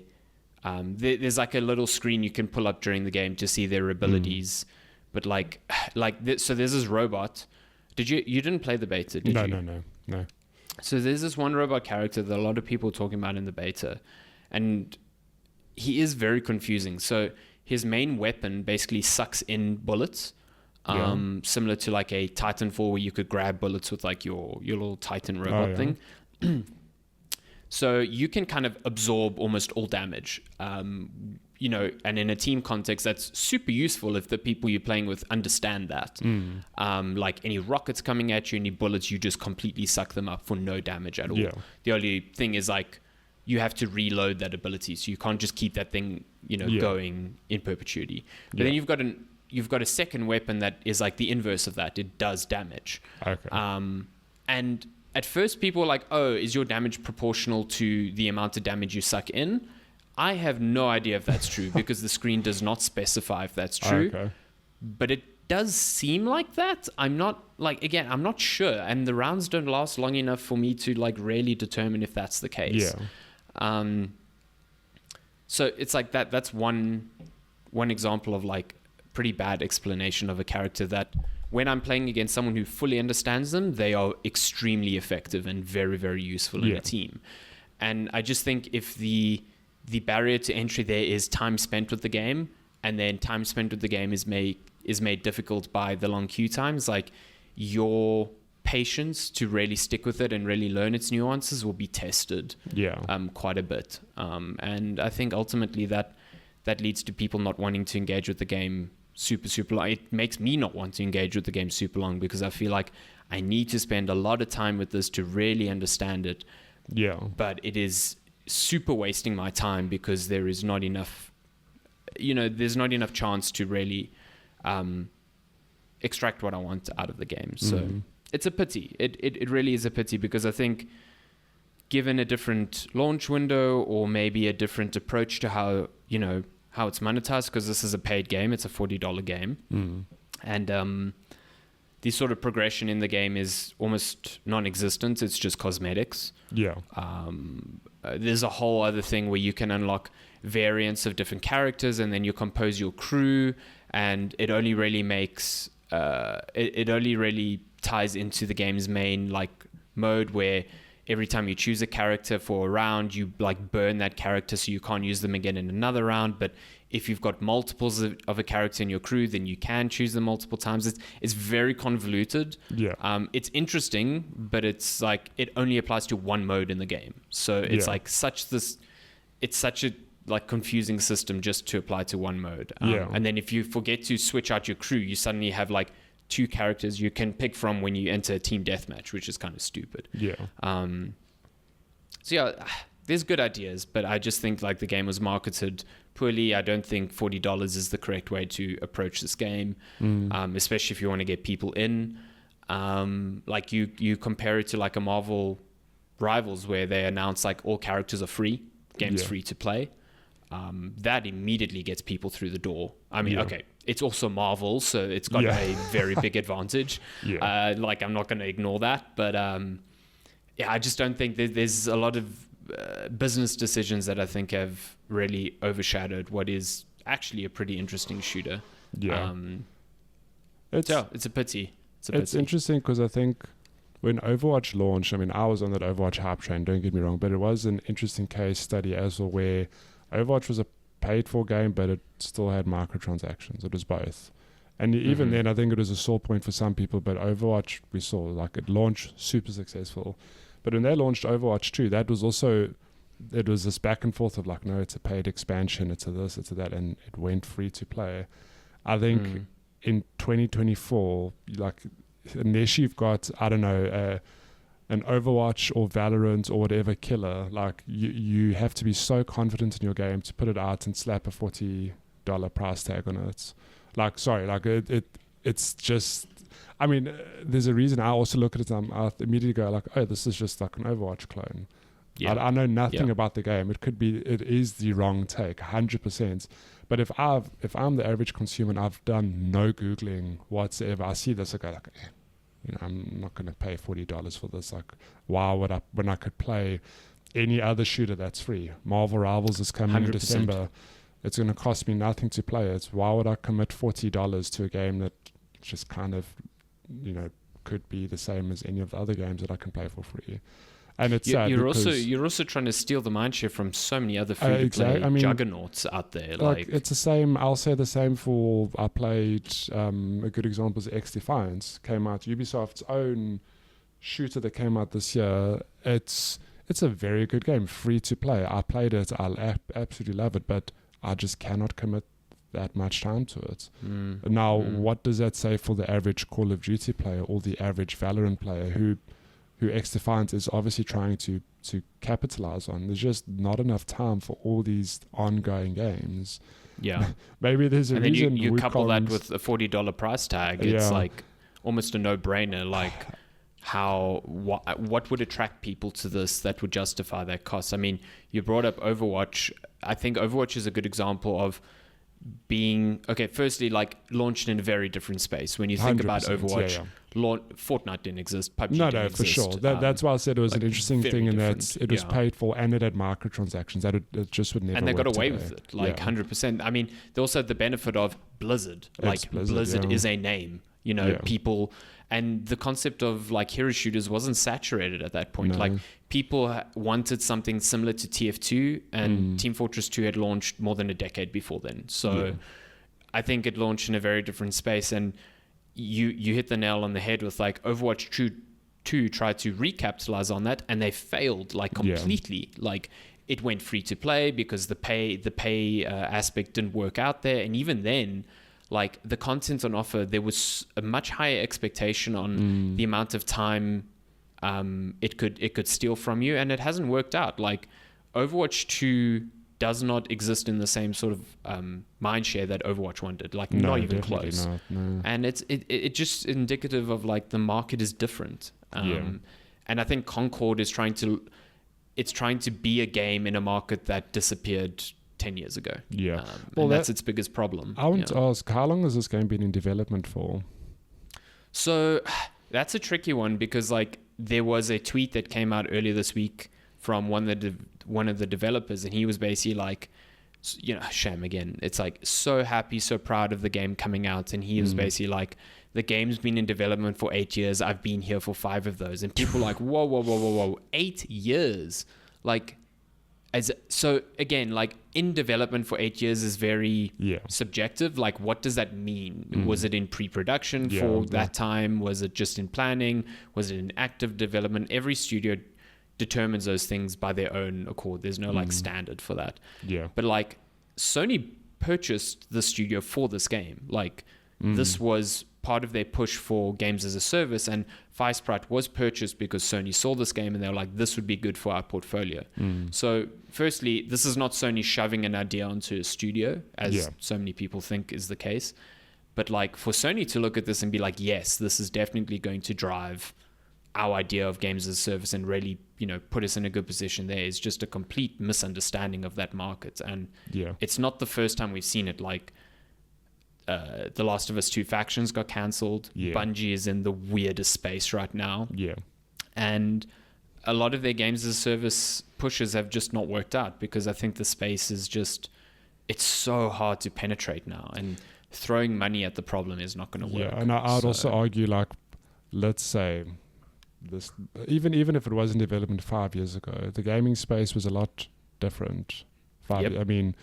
there's like a little screen you can pull up during the game to see their abilities, but so there's this robot. You didn't play the beta, did you? No. So there's this one robot character that a lot of people are talking about in the beta, and he is very confusing. So his main weapon basically sucks in bullets, similar to like a Titanfall where you could grab bullets with like your little Titan robot thing. So you can kind of absorb almost all damage, and in a team context, that's super useful if the people you're playing with understand that. Like any rockets coming at you, any bullets, you just completely suck them up for no damage at all. The only thing is like you have to reload that ability, so you can't just keep that thing, going in perpetuity. But then you've got a second weapon that is like the inverse of that. It does damage. And at first people were like, oh, is your damage proportional to the amount of damage you suck in? I have no idea if that's true because the screen does not specify if that's true. But it does seem like that. I'm not sure. And the rounds don't last long enough for me to like really determine if that's the case. So it's like that's one example of like pretty bad explanation of a character that when I'm playing against someone who fully understands them, they are extremely effective and very, very useful in a team. And I just think if the barrier to entry there is time spent with the game, and then time spent with the game is made difficult by the long queue times, like your patience to really stick with it and really learn its nuances will be tested quite a bit. And I think ultimately that leads to people not wanting to engage with the game super long. It makes me not want to engage with the game super long because I feel like I need to spend a lot of time with this to really understand it. But it is super wasting my time because there is not enough, there's not enough chance to really extract what I want out of the game. So it's a pity. It really is a pity because I think given a different launch window or maybe a different approach to how it's monetized, because this is a paid game, it's a $40 game. And the sort of progression in the game is almost non-existent. It's just cosmetics. There's a whole other thing where you can unlock variants of different characters and then you compose your crew, and it only really makes it only really ties into the game's main like mode where every time you choose a character for a round, you like burn that character so you can't use them again in another round. But if you've got multiples of a character in your crew, then you can choose them multiple times. It's very convoluted. It's interesting, but it's like it only applies to one mode in the game. So it's like it's such a like confusing system just to apply to one mode. And then if you forget to switch out your crew, you suddenly have like 2 characters you can pick from when you enter a team deathmatch, which is kind of stupid. So there's good ideas, but I just think like the game was marketed poorly. I don't think $40 is the correct way to approach this game, especially if you want to get people in. Like you compare it to like a Marvel Rivals where they announce like all characters are free, game's free to play. That immediately gets people through the door. I mean, okay, it's also Marvel, so it's got a very big advantage. Like I'm not going to ignore that, but I just don't think there's a lot of business decisions that I think have really overshadowed what is actually a pretty interesting shooter. It's a pity. It's interesting because I think when Overwatch launched, I mean, I was on that Overwatch hype train, don't get me wrong, but it was an interesting case study as well where Overwatch was a paid-for game, but it still had microtransactions. It was both. And even then, I think it was a sore point for some people, but Overwatch, we saw, like, it launched super successful. But when they launched Overwatch 2, that was also, it was this back and forth of like, no, it's a paid expansion, it's a this, it's a that, and it went free to play. I think in 2024, like, unless you've got, I don't know, an Overwatch or Valorant or whatever killer, like you have to be so confident in your game to put it out and slap a $40 price tag on it. It's just. I mean, there's a reason I also look at it and I immediately go like, oh, this is just like an Overwatch clone. Yeah. I know nothing about the game. It is the wrong take, 100%. But if I'm the average consumer and I've done no Googling whatsoever, I see this, I go like, I'm not going to pay $40 for this. Like, why would I, when I could play any other shooter that's free? Marvel Rivals is coming 100%. In December. It's going to cost me nothing to play it. Why would I commit $40 to a game that just kind of, could be the same as any of the other games that I can play for free? And it's sad you're also trying to steal the mindshare from so many other free-to-play juggernauts out there. Like it's the same. I'll say the same for. I played a good example is X Defiance. Came out, Ubisoft's own shooter that came out this year. It's a very good game, free to play. I played it. I absolutely love it, but I just cannot commit that much time to it. Now, what does that say for the average Call of Duty player or the average Valorant player who X Defiance is obviously trying to capitalize on? There's just not enough time for all these ongoing games. Yeah. Maybe there's a and reason. And then you couple that with a $40 price tag. It's like almost a no-brainer. Like, what would attract people to this that would justify that cost? I mean, you brought up Overwatch. I think Overwatch is a good example of being firstly, like, launched in a very different space. When you think about Overwatch, Fortnite didn't exist, PUBG didn't exist. For sure. That's why I said it was an interesting thing in that it was paid for and it had microtransactions that it just would never work. And they got away with it, 100%. I mean, they also had the benefit of Blizzard. Blizzard is a name, people. And the concept of like hero shooters wasn't saturated at that point. No. Like, people wanted something similar to TF2, and Team Fortress 2 had launched more than a decade before then. So I think it launched in a very different space. And you hit the nail on the head with like Overwatch 2 tried to recapitalize on that, and they failed like completely. Like, it went free to play because the pay aspect didn't work out there. And even then, like, the content on offer, there was a much higher expectation on the amount of time it could steal from you, and it hasn't worked out. Like, Overwatch 2 does not exist in the same sort of mindshare that Overwatch 1 did. Like, not even close. Not, no. And it's just indicative of like the market is different. And I think Concord is trying to be a game in a market that disappeared 10 years ago. And that's its biggest problem. I want to ask, how long has this game been in development for? So that's a tricky one, because like there was a tweet that came out earlier this week from one of the developers, and he was basically like, shame again. It's like, so happy, so proud of the game coming out. And he was basically like, the game's been in development for 8 years. I've been here for 5 of those. And people are like, whoa, 8 years. Like, so again, like, in development for 8 years is very subjective. Like, what does that mean? Was it in pre-production for that time? Was it just in planning? Was it in active development? Every studio determines those things by their own accord. There's no like standard for that. But like, Sony purchased the studio for this game. Like, this was part of their push for games as a service, and Firesprite was purchased because Sony saw this game and they were like, this would be good for our portfolio. So firstly, this is not Sony shoving an idea onto a studio, as so many people think is the case. But like, for Sony to look at this and be like, yes, this is definitely going to drive our idea of games as a service and really, put us in a good position there, is just a complete misunderstanding of that market. And it's not the first time we've seen it. Like, The Last of Us 2 Factions got cancelled. Bungie is in the weirdest space right now. And a lot of their games as a service pushes have just not worked out, because I think the space is just, it's so hard to penetrate now, and throwing money at the problem is not going to work. And I'd also argue, like, let's say this, even if it was in development 5 years ago, the gaming space was a lot different. I mean,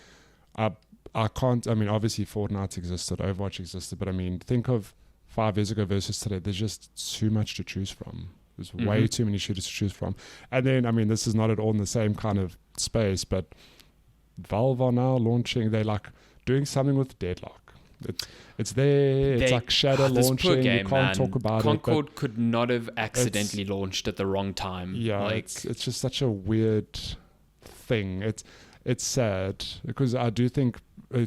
I can't, obviously Fortnite existed, Overwatch existed, but think of 5 years ago versus today. There's just too much to choose from. There's way too many shooters to choose from. And then, this is not at all in the same kind of space, but Valve are now launching, they're like doing something with Deadlock. It's there, it's like shadow launching, game, you can't talk about Concord could not have accidentally launched at the wrong time. It's just such a weird thing. It's sad because I do think,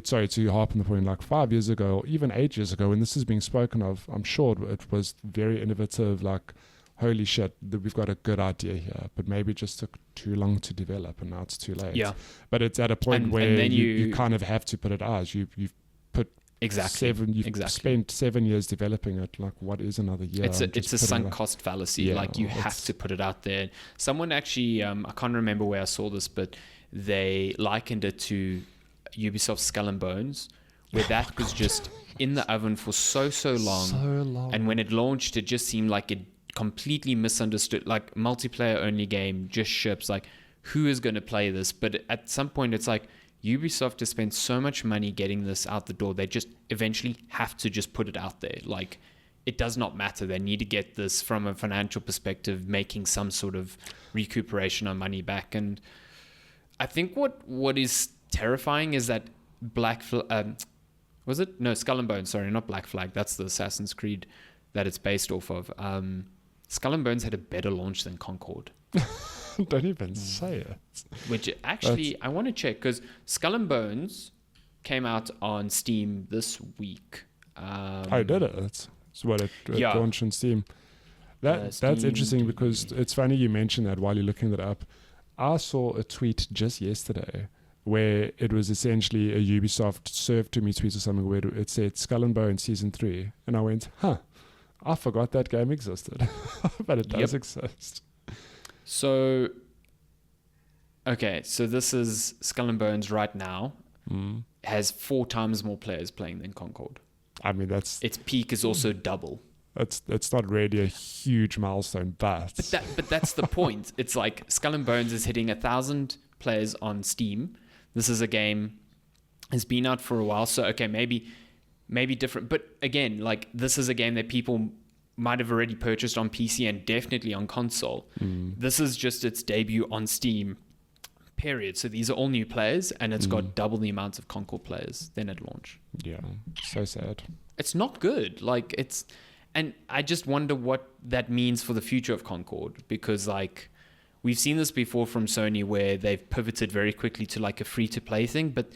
sorry to harp on the point, like 5 years ago or even 8 years ago when this is being spoken of, I'm sure it was very innovative, like holy shit, we've got a good idea here, but maybe it just took too long to develop and now it's too late. Yeah. But it's at a point And where then you kind of have to put it out. You've put spent 7 years developing it. Like, what is another year? It's a sunk cost fallacy. Yeah, like, you have to put it out there. Someone actually, I can't remember where I saw this, but they likened it to Ubisoft's Skull and Bones, where that was just in the oven for so long. And when it launched, it just seemed like it completely misunderstood. Like, multiplayer only game just ships. Like, who is going to play this? But at some point, it's like Ubisoft has spent so much money getting this out the door. They just eventually have to just put it out there. Like, it does not matter. They need to get this from a financial perspective, making some sort of recuperation on money back. And I think what is terrifying is that Skull and Bones, sorry, not Black Flag. That's the Assassin's Creed that it's based off of. Skull and Bones had a better launch than Concord. Don't even say it. Which actually, I want to check, because Skull and Bones came out on Steam this week. Did it? That's what it launched on Steam. That's interesting because it's funny you mentioned that while you're looking that up. I saw a tweet just yesterday where it was essentially a Ubisoft served to me tweet or something where it said Skull and Bones Season 3. And I went, I forgot that game existed. But it does exist. So this is Skull and Bones right now. Has 4 times more players playing than Concord. I mean, its peak is also double. It's not really a huge milestone, but that's the point. It's like Skull and Bones is hitting 1,000 players on Steam. This is a game has been out for a while, so okay, maybe different. But again, like, this is a game that people might have already purchased on PC and definitely on console. This is just its debut on Steam, period. So these are all new players, and it's got double the amount of Concord players than at launch. Yeah, so sad. It's not good. Like, and I just wonder what that means for the future of Concord, because, like, we've seen this before from Sony where they've pivoted very quickly to like a free-to-play thing, but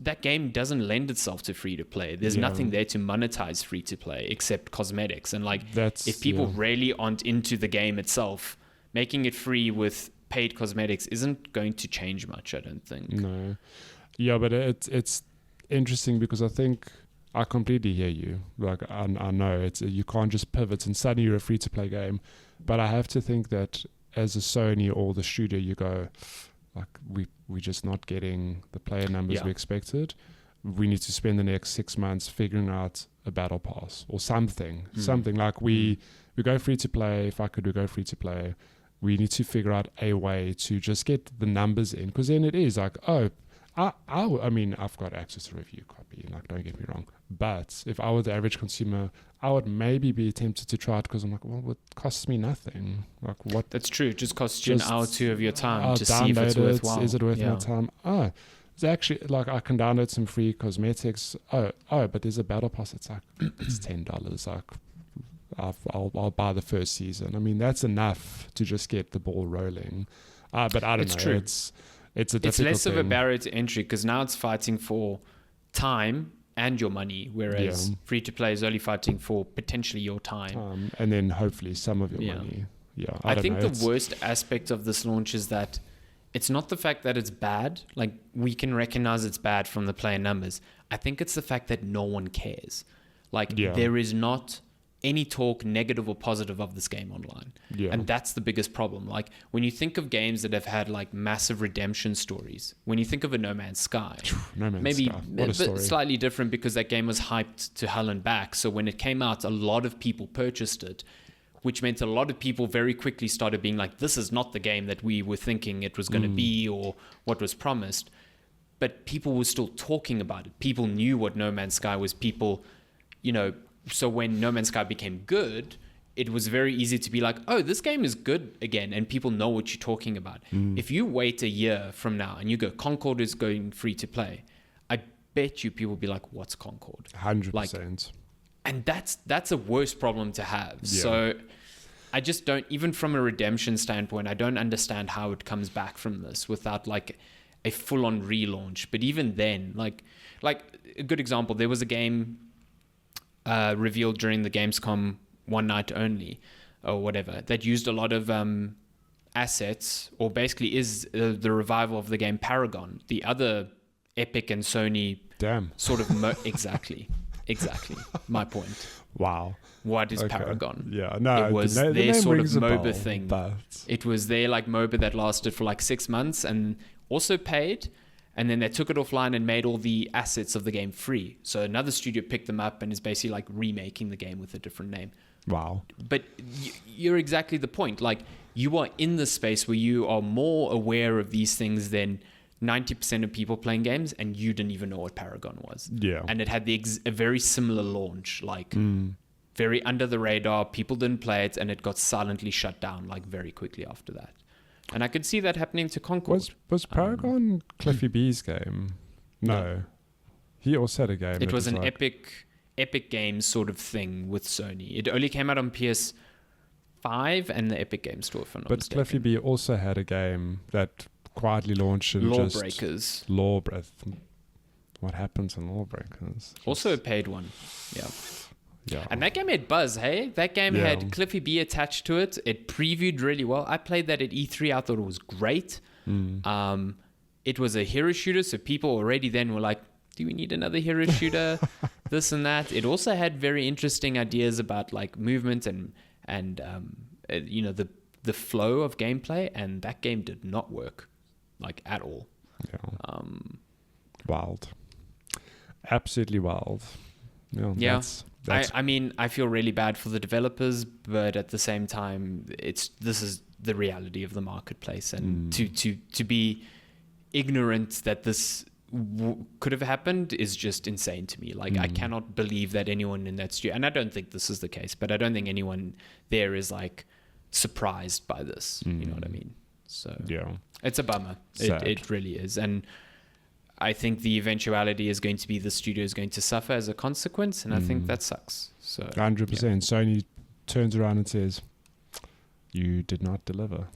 that game doesn't lend itself to free-to-play. There's nothing there to monetize free-to-play except cosmetics. And like, if people really aren't into the game itself, making it free with paid cosmetics isn't going to change much, I don't think. No. Yeah, but it's interesting because I think I completely hear you. Like, I know you can't just pivot and suddenly you're a free-to-play game. But I have to think that as a Sony or the studio, you go, like, we're just not getting the player numbers we expected. We need to spend the next 6 months figuring out a battle pass or something. Something like we go free-to-play. If I could, we go free-to-play. We need to figure out a way to just get the numbers in, because then it is like, I mean, I've got access to review copy, like, don't get me wrong. But if I were the average consumer, I would maybe be tempted to try it because I'm like, well, it costs me nothing. Like, what? That's true. It just costs you an hour or two of your time to see if it's worthwhile. Is it worth my time? It's actually, like, I can download some free cosmetics. But there's a battle pass. It's like, it's $10. Like, I'll buy the first season. I mean, that's enough to just get the ball rolling. But I don't know. True. It's a difficult It's less thing. of a barrier to entry because now it's fighting for time and your money, whereas free-to-play is only fighting for potentially your time. And then hopefully some of your money. Yeah, I think the worst aspect of this launch is that it's not the fact that it's bad. Like, we can recognize it's bad from the player numbers. I think it's the fact that no one cares. Like, there is not any talk, negative or positive, of this game online. And that's the biggest problem. Like, when you think of games that have had like massive redemption stories, when you think of a No Man's Sky, maybe Sky. What a story. Slightly different because that game was hyped to hell and back. So when it came out, a lot of people purchased it, which meant a lot of people very quickly started being like, this is not the game that we were thinking it was going to be or what was promised. But people were still talking about it. People knew what No Man's Sky was. People, so when No Man's Sky became good, it was very easy to be like, oh, this game is good again, and people know what you're talking about. If you wait a year from now and you go, Concord is going free to play, I bet you people will be like, what's Concord? 100%. And that's a worse problem to have. So I just don't, even from a redemption standpoint, I don't understand how it comes back from this without like a full-on relaunch. But even then, like a good example, there was a game revealed during the Gamescom one night only or whatever that used a lot of assets, or basically is the revival of the game Paragon, the other Epic and Sony sort of exactly my point. Wow. What is Paragon? Yeah, no, it was their sort of MOBA thing. But it was their like MOBA that lasted for like 6 months and also paid, and then they took it offline and made all the assets of the game free. So another studio picked them up and is basically like remaking the game with a different name. Wow. But you're exactly the point. Like, you are in the space where you are more aware of these things than 90% of people playing games, and you didn't even know what Paragon was. Yeah. And it had a very similar launch, like very under the radar. People didn't play it, and it got silently shut down like very quickly after that. And I could see that happening to Concord. Was Paragon Cliffy B's game? No. He also had a game. It was an Epic Games sort of thing with Sony. It only came out on PS5 and the Epic Games Store, if I'm not mistaken. But Cliffy B also had a game that quietly launched and Lawbreakers. What happens in Lawbreakers? Also a paid one. Yeah. Yeah. And that game had buzz, hey? That game had Cliffy B attached to it. It previewed really well. I played that at E3. I thought it was great. It was a hero shooter, so people already then were like, do we need another hero shooter? This and that. It also had very interesting ideas about like movement and you know, the flow of gameplay, and that game did not work like at all. Yeah. Wild. Absolutely wild. Yeah. I mean, I feel really bad for the developers, but at the same time, this is the reality of the marketplace, and to be ignorant that this could have happened is just insane to me. Like, I cannot believe that anyone in that studio, and I don't think this is the case, but I don't think anyone there is like surprised by this. You know what I mean? So yeah, it's a bummer. It really is, and I think the eventuality is going to be the studio is going to suffer as a consequence, and I think that sucks. So 100%. Sony turns around and says, "You did not deliver."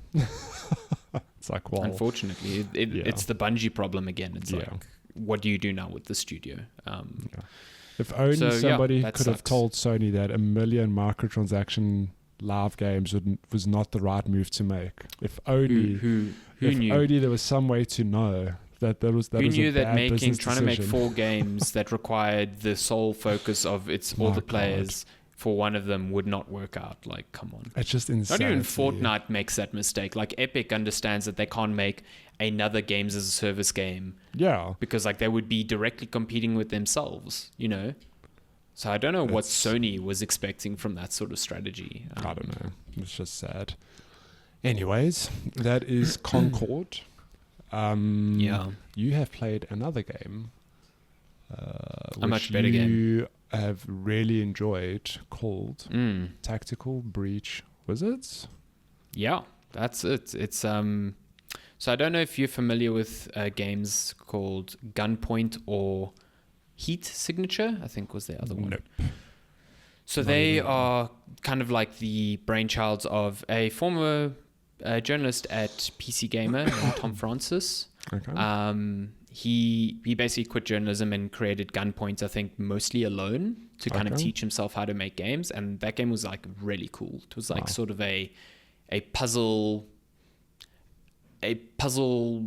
It's like, well, unfortunately, it's the Bungie problem again. It's like, what do you do now with the studio? If only somebody could have told Sony that 1 million microtransaction live games was not the right move to make. If only, who knew? Only there was some way to know. Who knew that trying to make 4 games that required the sole focus of all the players for one of them would not work out? Like, come on. It's just insane. Not even Fortnite makes that mistake. Like, Epic understands that they can't make another games as a service game. Yeah. Because like they would be directly competing with themselves, you know? So I don't know what Sony was expecting from that sort of strategy. I don't know. It's just sad. Anyways, that is Concord. You have played another game, a much better game you have really enjoyed, called Tactical Breach Wizards. Yeah, that's it. It's so I don't know if you're familiar with games called Gunpoint or Heat Signature, I think was the other one. Nope. So they are kind of like the brainchilds of a former journalist at PC Gamer named Tom Francis. Okay. He basically quit journalism and created Gunpoint, I think, mostly alone to kind of teach himself how to make games. And that game was like really cool. It was like sort of a puzzle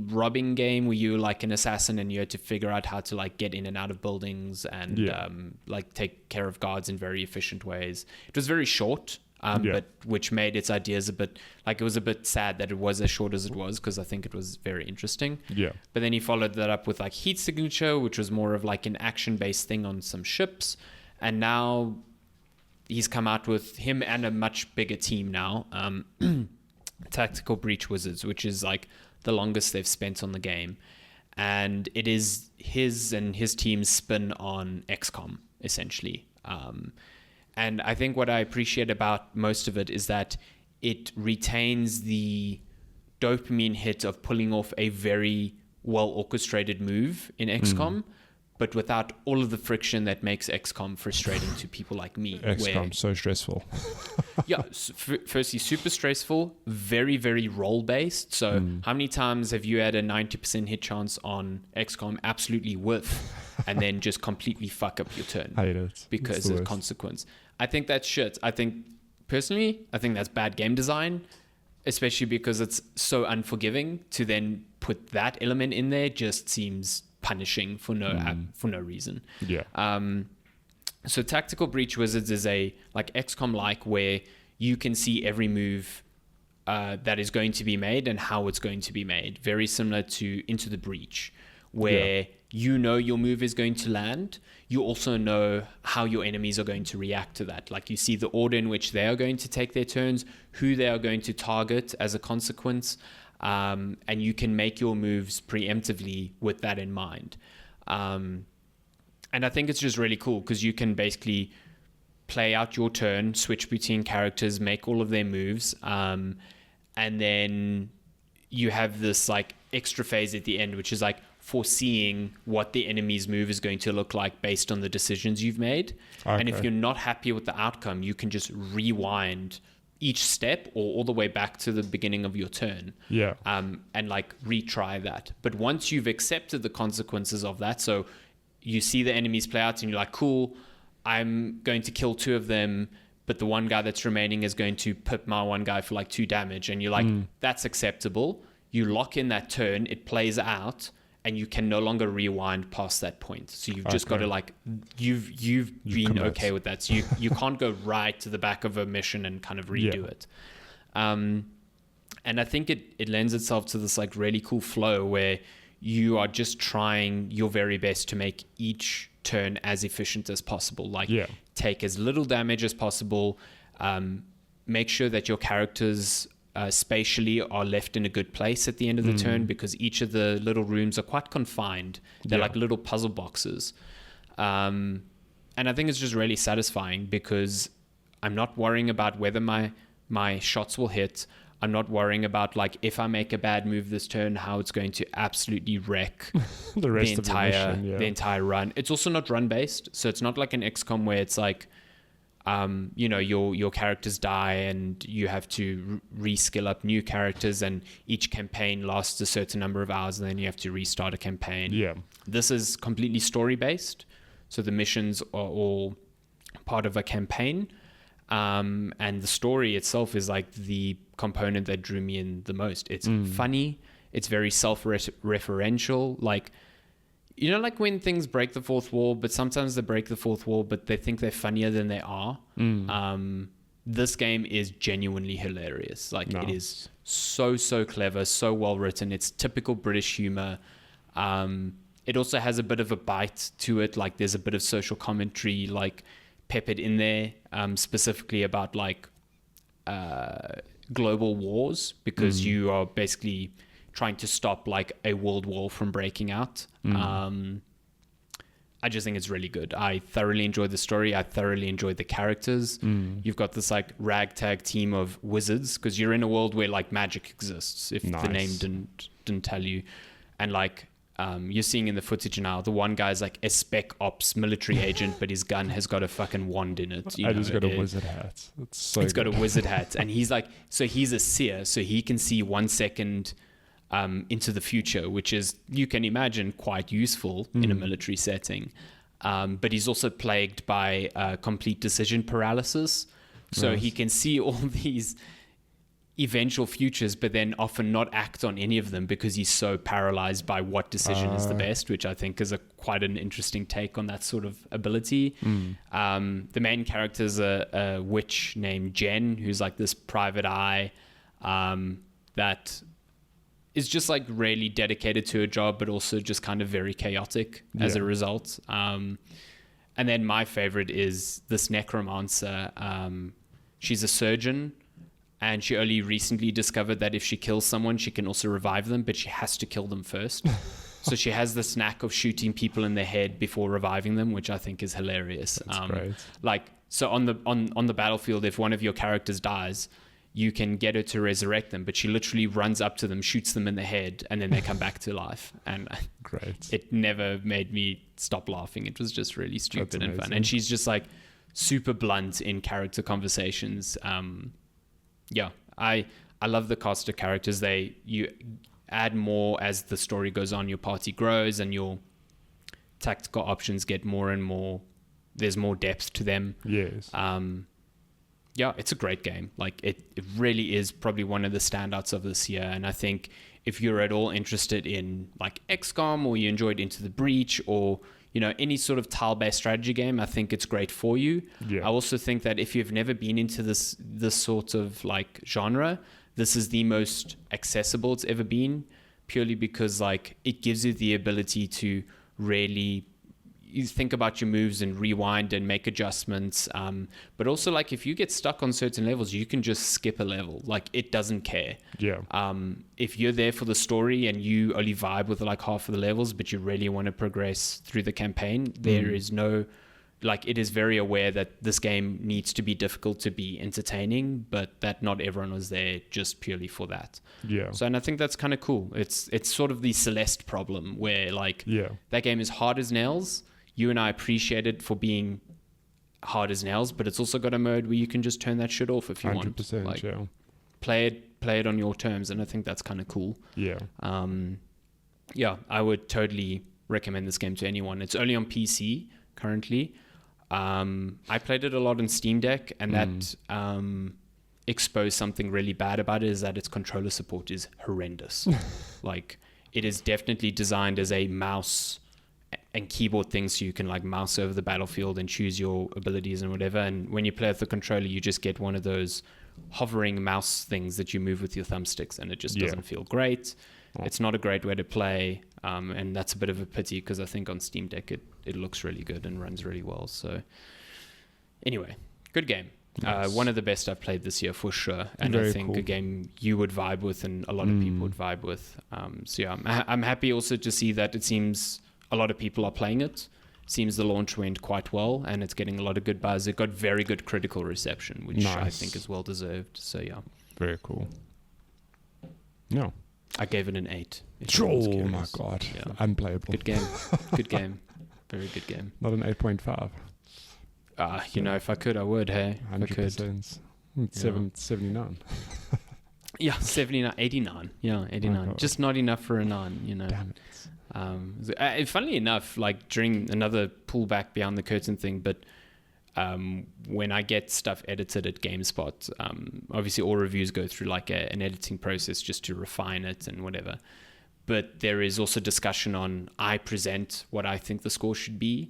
robbing game where you were like an assassin and you had to figure out how to like get in and out of buildings and like take care of guards in very efficient ways. It was very short. But which made its ideas a bit like, it was a bit sad that it was as short as it was, because I think it was very interesting. Yeah. But then he followed that up with like Heat Signature, which was more of like an action-based thing on some ships. And now he's come out with him and a much bigger team now, Tactical Breach Wizards, which is like the longest they've spent on the game. And it is his and his team's spin on XCOM, essentially. And I think what I appreciate about most of it is that it retains the dopamine hit of pulling off a very well-orchestrated move in XCOM, but without all of the friction that makes XCOM frustrating to people like me. XCOM, so stressful. Yeah, firstly, super stressful, very, very role-based. So how many times have you had a 90% hit chance on XCOM, absolutely whiff, and then just completely fuck up your turn? I hate it. Because of consequence. I think that's shit. Personally, I think that's bad game design, especially because it's so unforgiving. To then put that element in there just seems punishing for no reason. Yeah. So Tactical Breach Wizards is a like XCOM-like where you can see every move that is going to be made and how it's going to be made. Very similar to Into the Breach, where you know your move is going to land. You also know how your enemies are going to react to that. Like you see the order in which they are going to take their turns, who they are going to target as a consequence, and you can make your moves preemptively with that in mind. And I think it's just really cool because you can basically play out your turn, switch between characters, make all of their moves, and then you have this like extra phase at the end, which is like foreseeing what the enemy's move is going to look like based on the decisions you've made. Okay. And if you're not happy with the outcome, you can just rewind each step or all the way back to the beginning of your turn. Yeah. And like retry that. But once you've accepted the consequences of that, so you see the enemies play out and you're like, cool, I'm going to kill 2 of them, but the one guy that's remaining is going to pip my one guy for like 2 damage. And you're like, that's acceptable. You lock in that turn, it plays out, and you can no longer rewind past that point. So you've just got to like, you've been okay with that. So you can't go right to the back of a mission and kind of redo it. And I think it lends itself to this like really cool flow where you are just trying your very best to make each turn as efficient as possible. Like take as little damage as possible, make sure that your characters spatially are left in a good place at the end of the turn, because each of the little rooms are quite confined. They're like little puzzle boxes. And I think it's just really satisfying because I'm not worrying about whether my shots will hit. I'm not worrying about like if I make a bad move this turn, how it's going to absolutely wreck the entire run. It's also not run based, so it's not like an XCOM where it's like your characters die and you have to reskill up new characters, and each campaign lasts a certain number of hours and then you have to restart a campaign. This is completely story based, so the missions are all part of a campaign, and the story itself is like the component that drew me in the most. It's funny, it's very self-referential, like like when things break the fourth wall, but sometimes they break the fourth wall, but they think they're funnier than they are. This game is genuinely hilarious. Like it is so clever, so well written. It's typical British humor. It also has a bit of a bite to it. Like there's a bit of social commentary, like peppered in there, specifically about like global wars, because you are basically trying to stop like a world war from breaking out. I just think it's really good. I thoroughly enjoyed the story. I thoroughly enjoyed the characters. You've got this like ragtag team of wizards, because you're in a world where like magic exists, if the name didn't tell you. And like you're seeing in the footage now, the one guy's like a spec ops military agent, but his gun has got a fucking wand in it. He's got a wizard hat. It's got a wizard hat, and he's like, so he's a seer, so he can see 1 second into the future, which is, you can imagine, quite useful in a military setting. But he's also plagued by complete decision paralysis. So he can see all these eventual futures, but then often not act on any of them because he's so paralyzed by what decision is the best, which I think is quite an interesting take on that sort of ability. The main character is a witch named Jen, who's like this private eye that is just like really dedicated to her job, but also just kind of very chaotic as a result. And then my favorite is this necromancer. She's a surgeon, and she only recently discovered that if she kills someone, she can also revive them, but she has to kill them first. So she has this knack of shooting people in the head before reviving them, which I think is hilarious. That's great. Like, so on the battlefield, if one of your characters dies, you can get her to resurrect them, but she literally runs up to them, shoots them in the head, and then they come back to life. And Great. it never made me stop laughing. It was just really stupid and fun. amazing. And she's just like super blunt in character conversations. Yeah, I love the cast of characters. You add more as the story goes on. Your party grows and your tactical options get more and more. There's more depth to them. Yes. Yeah, it's a great game. Like it really is probably one of the standouts of this year. And I think if you're at all interested in like XCOM, or you enjoyed Into the Breach, or any sort of tile-based strategy game, I think it's great for you. Yeah. I also think that if you've never been into this sort of like genre, this is the most accessible it's ever been, purely because like it gives you the ability to really you think about your moves and rewind and make adjustments. But also, like, if you get stuck on certain levels, you can just skip a level. Like, it doesn't care. Yeah. If you're there for the story and you only vibe with like half of the levels, but you really want to progress through the campaign, there is no, like, it is very aware that this game needs to be difficult to be entertaining, but that not everyone was there just purely for that. Yeah. So, and I think that's kind of cool. It's sort of the Celeste problem where, like, that game is hard as nails. You and I appreciate it for being hard as nails, but it's also got a mode where you can just turn that shit off if you 100%, want. Like, yeah. Play it on your terms, and I think that's kind of cool. Yeah. Yeah, I would totally recommend this game to anyone. It's only on PC currently. I played it a lot on Steam Deck, and that exposed something really bad about it, is that its controller support is horrendous. Like, it is definitely designed as a mouse and keyboard thing, so you can like mouse over the battlefield and choose your abilities and whatever. And when you play with the controller, you just get one of those hovering mouse things that you move with your thumbsticks, and it just doesn't feel great. It's not a great way to play, and that's a bit of a pity, because I think on Steam Deck it looks really good and runs really well. So anyway, good game. Nice. One of the best I've played this year for sure, and Very I think cool. a game you would vibe with and a lot of people would vibe with. So yeah, I'm happy also to see that it seems a lot of people are playing it. Seems the launch went quite well, and it's getting a lot of good buzz. It got very good critical reception, which I think is well deserved. So yeah, very cool. No, I gave it an 8. Oh my god, unplayable. Good game, good game, very good game. Not an 8.5. If I could, I would. Hey, 100%. It's 79. Yeah, 79, 89. Yeah, 89. Just not enough for a 9. Damn it. Funnily enough, like during another pullback behind the curtain thing, but when I get stuff edited at GameSpot, obviously all reviews go through like an editing process just to refine it and whatever. But there is also discussion on, I present what I think the score should be,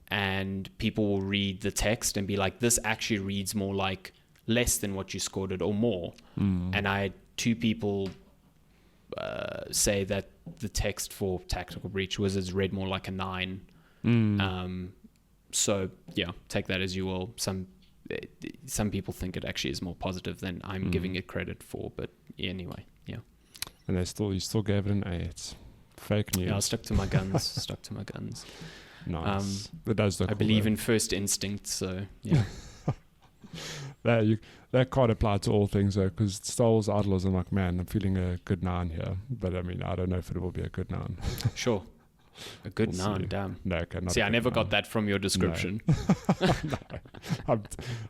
and people will read the text and be like, this actually reads more like less than what you scored it, or more. And I had 2 people say that the text for Tactical Breach was read more like a 9. So yeah, take that as you will. Some people think it actually is more positive than I'm giving it credit for, but anyway, yeah. And you still gave it an 8. Fake news. Yeah, I stuck to my guns. Nice. It does look I cool, believe though. in first instinct, so yeah. That can't apply to all things though, because Star Wars Outlaws, I'm like, man, I'm feeling a good 9 here, but I mean, I don't know if it will be a good 9. Sure. A good We'll 9, see. damn. No, okay, not. See, a I good never 9. got that from your description. No.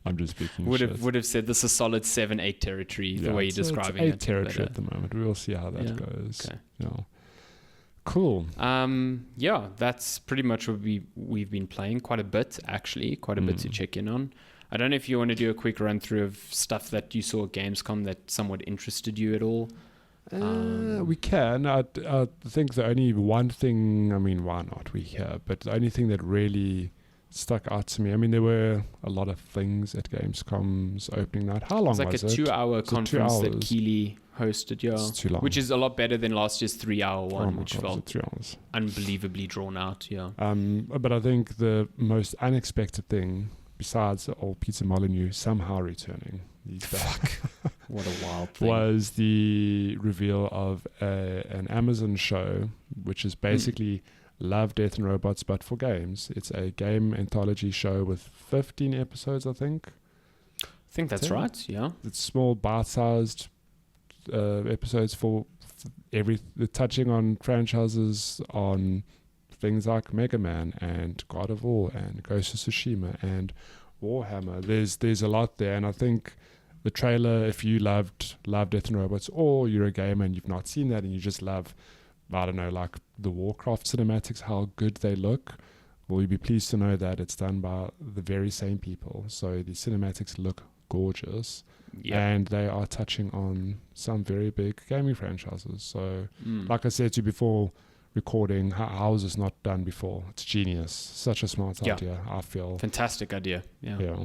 I'm just speaking. Would have said this is solid 7-8 territory, the way you're describing it's 8 it. territory at the moment. We will see how that goes. Okay. Yeah. Cool. Yeah, that's pretty much what we've been playing quite a bit, actually. Quite a bit to check in on. I don't know if you want to do a quick run through of stuff that you saw at Gamescom that somewhat interested you at all. We can. I think the only one thing, I mean, why not? We're here. But the only thing that really stuck out to me, I mean, there were a lot of things at Gamescom's opening night. How long was it? It's like a 2-hour conference 2 that hours. Keeley hosted, yeah. It's too long. Which is a lot better than last year's 3-hour one, which God, felt 3 hours. unbelievably drawn out, yeah. But I think the most unexpected thing, besides old Peter Molyneux somehow returning, he's back. What a wild thing. Was the reveal of an Amazon show, which is basically Love, Death and Robots, but for games. It's a game anthology show with 15 episodes, I think. think that's 10? right. Yeah. It's small, bite-sized episodes for the touching on franchises, on things like Mega Man and God of War and Ghost of Tsushima and Warhammer. There's a lot there, and I think the trailer, if you loved Love, Death and Robots, or you're a gamer and you've not seen that and you just love, I don't know, like the Warcraft cinematics, how good they look, well, you'll be pleased to know that it's done by the very same people. So the cinematics look gorgeous. Yep. And they are touching on some very big gaming franchises. So, like I said to you before recording, how is this not done before? It's genius. Such a smart idea, I feel. Fantastic idea. Yeah.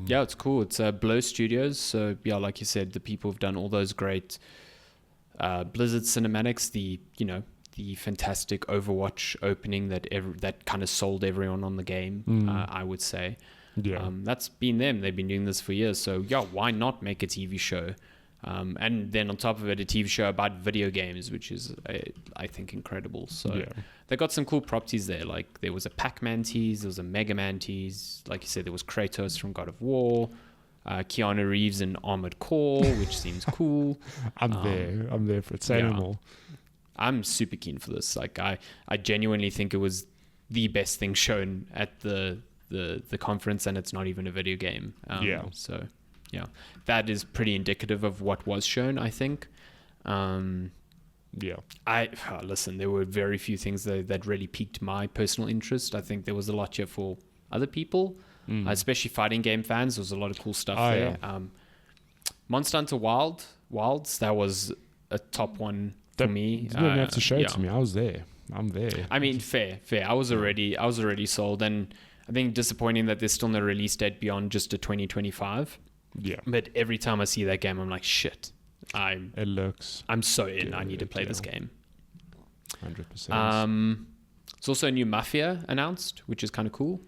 Yeah. It's cool. It's Blow Studios. So, yeah, like you said, the people have done all those great Blizzard cinematics, the fantastic Overwatch opening that kind of sold everyone on the game, I would say. Yeah. That's been them. They've been doing this for years. So, yeah, why not make a TV show? And then on top of it, a TV show about video games, which is, I think, incredible. So they got some cool properties there. Like there was a Pac-Man tease, there was a Mega Man tease. Like you said, there was Kratos from God of War, Keanu Reeves in Armored Core, which seems cool. I'm there for it. Say no more. I'm super keen for this. Like I genuinely think it was the best thing shown at the conference, and it's not even a video game. So yeah, that is pretty indicative of what was shown, I think. Listen, there were very few things that really piqued my personal interest. I think there was a lot here for other people, especially fighting game fans. There was a lot of cool stuff there. Yeah. Monster Hunter Wilds, that was a top one for me. You didn't have to show it to me. I was there. I'm there. I mean, fair. I was already sold, and I think disappointing that there's still no release date beyond just a 2025. Yeah. But every time I see that game, I'm like, shit. I'm so in. I need to play this game. 100%. There's also a new Mafia announced, which is kind of cool.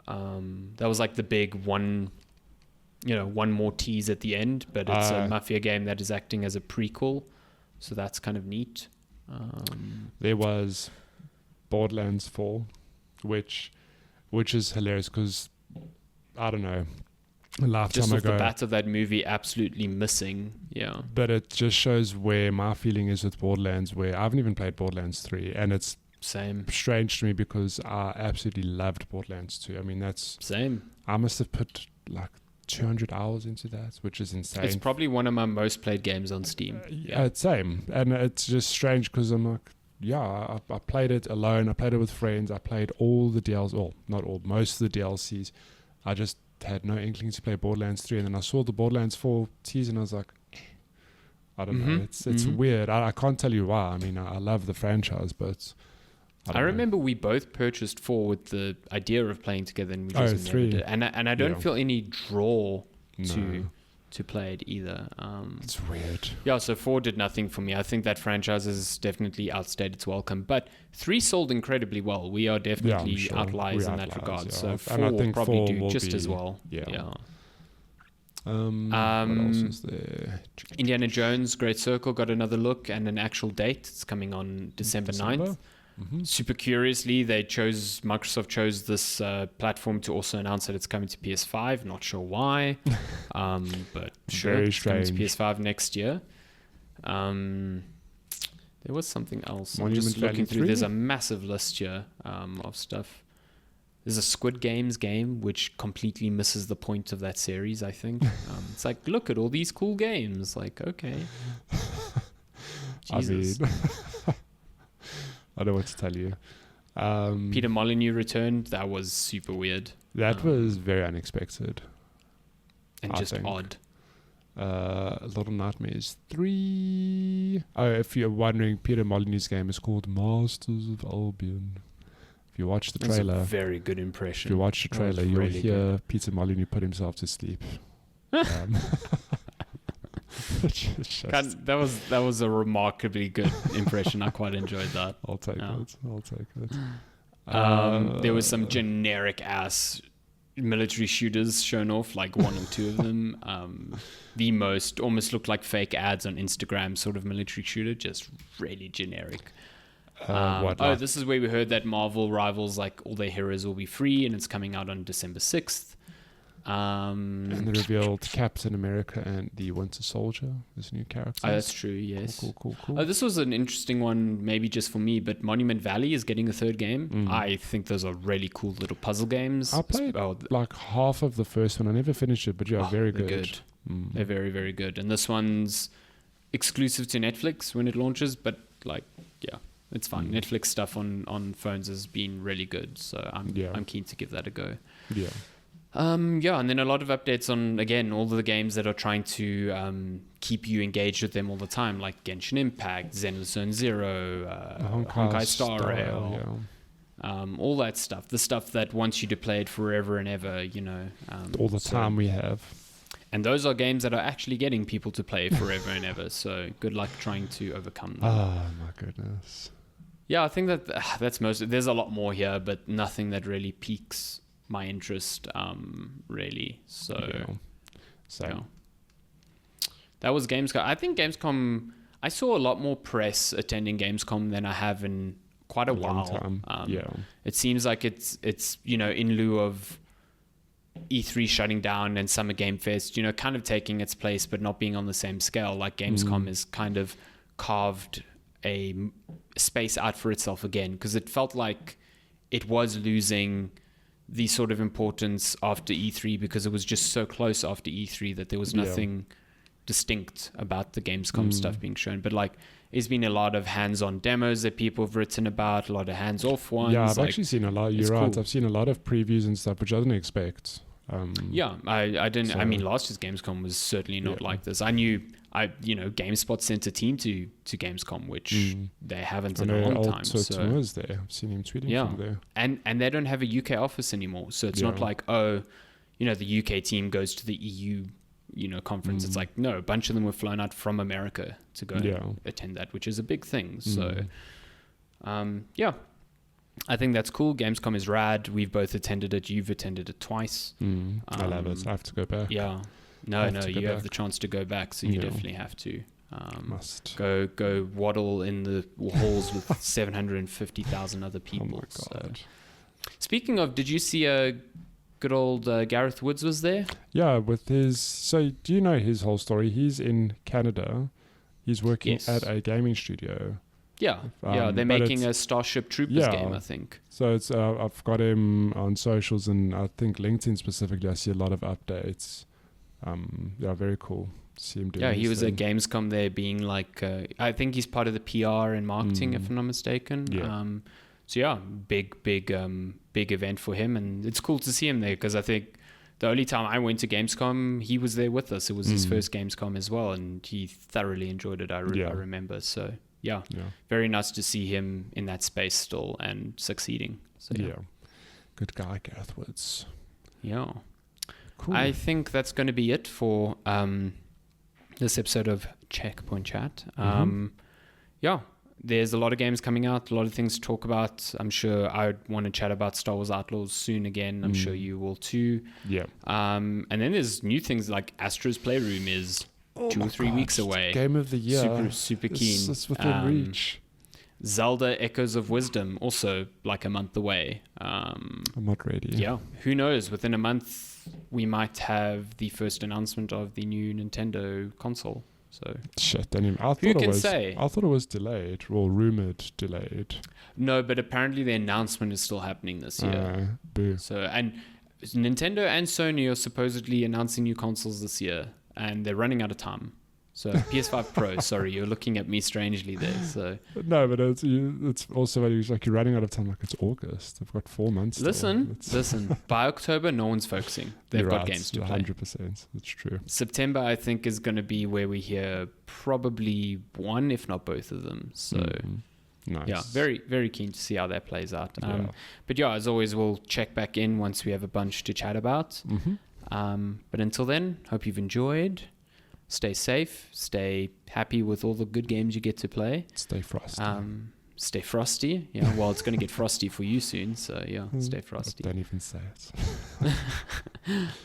That was like the big one more tease at the end, but it's a Mafia game that is acting as a prequel. So that's kind of neat. There was Borderlands 4, which is hilarious because, I don't know, a lifetime just off ago, the bat of that movie absolutely missing. Yeah. But it just shows where my feeling is with Borderlands, where I haven't even played Borderlands 3, and it's strange to me because I absolutely loved Borderlands 2. I mean, that's... Same. I must have put like 200 hours into that, which is insane. It's probably one of my most played games on Steam. Same. And it's just strange because I'm like, I played it alone. I played it with friends. I played all the DLCs, well, not all, most of the DLCs. I just had no inkling to play Borderlands 3, and then I saw the Borderlands 4 tease and I was like, I don't know. It's weird. I can't tell you why. I mean, I love the franchise, but I remember we both purchased 4 with the idea of playing together, and we just never did. And I don't feel any draw to play it either. It's weird. Yeah, so 4 did nothing for me. I think that franchise has definitely outstayed its welcome, but 3 sold incredibly well. We are definitely outliers in that regard. Yeah. So 4 will probably do just as well. Yeah. What else is there? Indiana Jones Great Circle got another look and an actual date. It's coming on December 9th. Mm-hmm. Super curiously, Microsoft chose this platform to also announce that it's coming to PS5. Not sure why, but sure, it's coming to PS5 next year. There was something else. I'm just looking through. There's a massive list here of stuff. There's a Squid Games game, which completely misses the point of that series, I think. It's like, look at all these cool games. Like, okay. Jesus. I don't know what to tell you. Peter Molyneux returned. That was super weird. That was very unexpected. And just odd. Little Nightmares 3. Oh, if you're wondering, Peter Molyneux's game is called Masters of Albion. If you watch the trailer... That's a very good impression. If you watch the trailer, you'll hear Peter Molyneux put himself to sleep. That was a remarkably good impression. I quite enjoyed that. I'll take it. There was some generic ass military shooters shown off, like 1 or 2 of them. The most almost looked like fake ads on Instagram sort of military shooter, just really generic. This is where we heard that Marvel Rivals, like all their heroes will be free, and it's coming out on December 6th. And they revealed Captain America and the Winter Soldier as new characters. Oh, that's true, yes. Cool. Oh, this was an interesting one, maybe just for me, but Monument Valley is getting a third game. I think those are really cool little puzzle games. I played like half of the first one. I never finished it, but very good. They're good. They're very, very good. And this one's exclusive to Netflix when it launches, but like, yeah, it's fine. Netflix stuff on phones has been really good, so I'm keen to give that a go. Yeah. And then a lot of updates on, again, all of the games that are trying to keep you engaged with them all the time, like Genshin Impact, Zenless Zone Zero, Honkai Star Rail, all that stuff. The stuff that wants you to play it forever and ever, all the time we have. And those are games that are actually getting people to play forever and ever. So good luck trying to overcome them. Oh, my goodness. Yeah, I think that's most. There's a lot more here, but nothing that really piques my interest, really. So, that was Gamescom. I think Gamescom. I saw a lot more press attending Gamescom than I have in quite a while. Time. It seems like it's in lieu of E3 shutting down and Summer Game Fest, kind of taking its place, but not being on the same scale. Like Gamescom is kind of carved a space out for itself again, because it felt like it was losing the sort of importance after E3, because it was just so close after E3 that there was nothing distinct about the Gamescom stuff being shown. But like, there's been a lot of hands-on demos that people have written about, a lot of hands-off ones. Yeah, I've actually seen a lot. You're right. Cool. I've seen a lot of previews and stuff, which I didn't expect. I didn't. I mean, last year's Gamescom was certainly not like this. I knew, GameSpot sent a team to Gamescom, which they haven't in a long time. So was there. I've seen him tweeting from there. And they don't have a UK office anymore, so it's not like the UK team goes to the EU, conference. It's like, no, a bunch of them were flown out from America to go attend that, which is a big thing. So, I think that's cool. Gamescom is rad. We've both attended it. You've attended it twice. I love it. I have to go back. Yeah. No, you have the chance to go back, so you definitely have to. Must go waddle in the halls with 750,000 other people. Oh my God. So. Speaking of, did you see good old Gareth Woods was there? Yeah, with his... So do you know his whole story? He's in Canada. He's working at a gaming studio. Yeah, they're making a Starship Troopers game, I think. So it's I've got him on socials, and I think LinkedIn specifically, I see a lot of updates. Very cool. See him doing he was at Gamescom there being like, I think he's part of the PR and marketing, if I'm not mistaken. Yeah. Big event for him, and it's cool to see him there, because I think the only time I went to Gamescom, he was there with us. It was his first Gamescom as well, and he thoroughly enjoyed it. I remember. So very nice to see him in that space still and succeeding. So good guy, Gareth Woods. Yeah, cool. I think that's going to be it for this episode of Checkpoint Chat. There's a lot of games coming out, a lot of things to talk about. I'm sure I would want to chat about Star Wars Outlaws soon again. I'm sure you will too. Yeah. And then there's new things like Astro's Playroom is 2 or 3 weeks away. Game of the year. Super keen. It's within reach. Zelda Echoes of Wisdom, also like a month away. I'm not ready. Yeah. Who knows? Within a month, we might have the first announcement of the new Nintendo console. So shit, don't even. I thought it was delayed, or rumored delayed. No, but apparently the announcement is still happening this year. Boo. So, and Nintendo and Sony are supposedly announcing new consoles this year, and they're running out of time. So PS5 Pro, sorry, you're looking at me strangely there. So no, but it's also like you're running out of time. Like it's August. I've got 4 months. Listen. By October, no one's focusing. They've got games to play. 100%. That's true. September, I think, is going to be where we hear probably one, if not both of them. So nice. Yeah, very, very keen to see how that plays out. But yeah, as always, we'll check back in once we have a bunch to chat about. But until then, hope you've enjoyed. Stay safe. Stay happy with all the good games you get to play. Stay frosty. Stay frosty. Yeah, well, it's going to get frosty for you soon. So yeah, stay frosty. Don't even say it.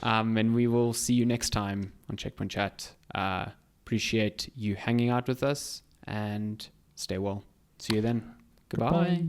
And we will see you next time on Checkpoint Chat. Appreciate you hanging out with us, and stay well. See you then. Goodbye.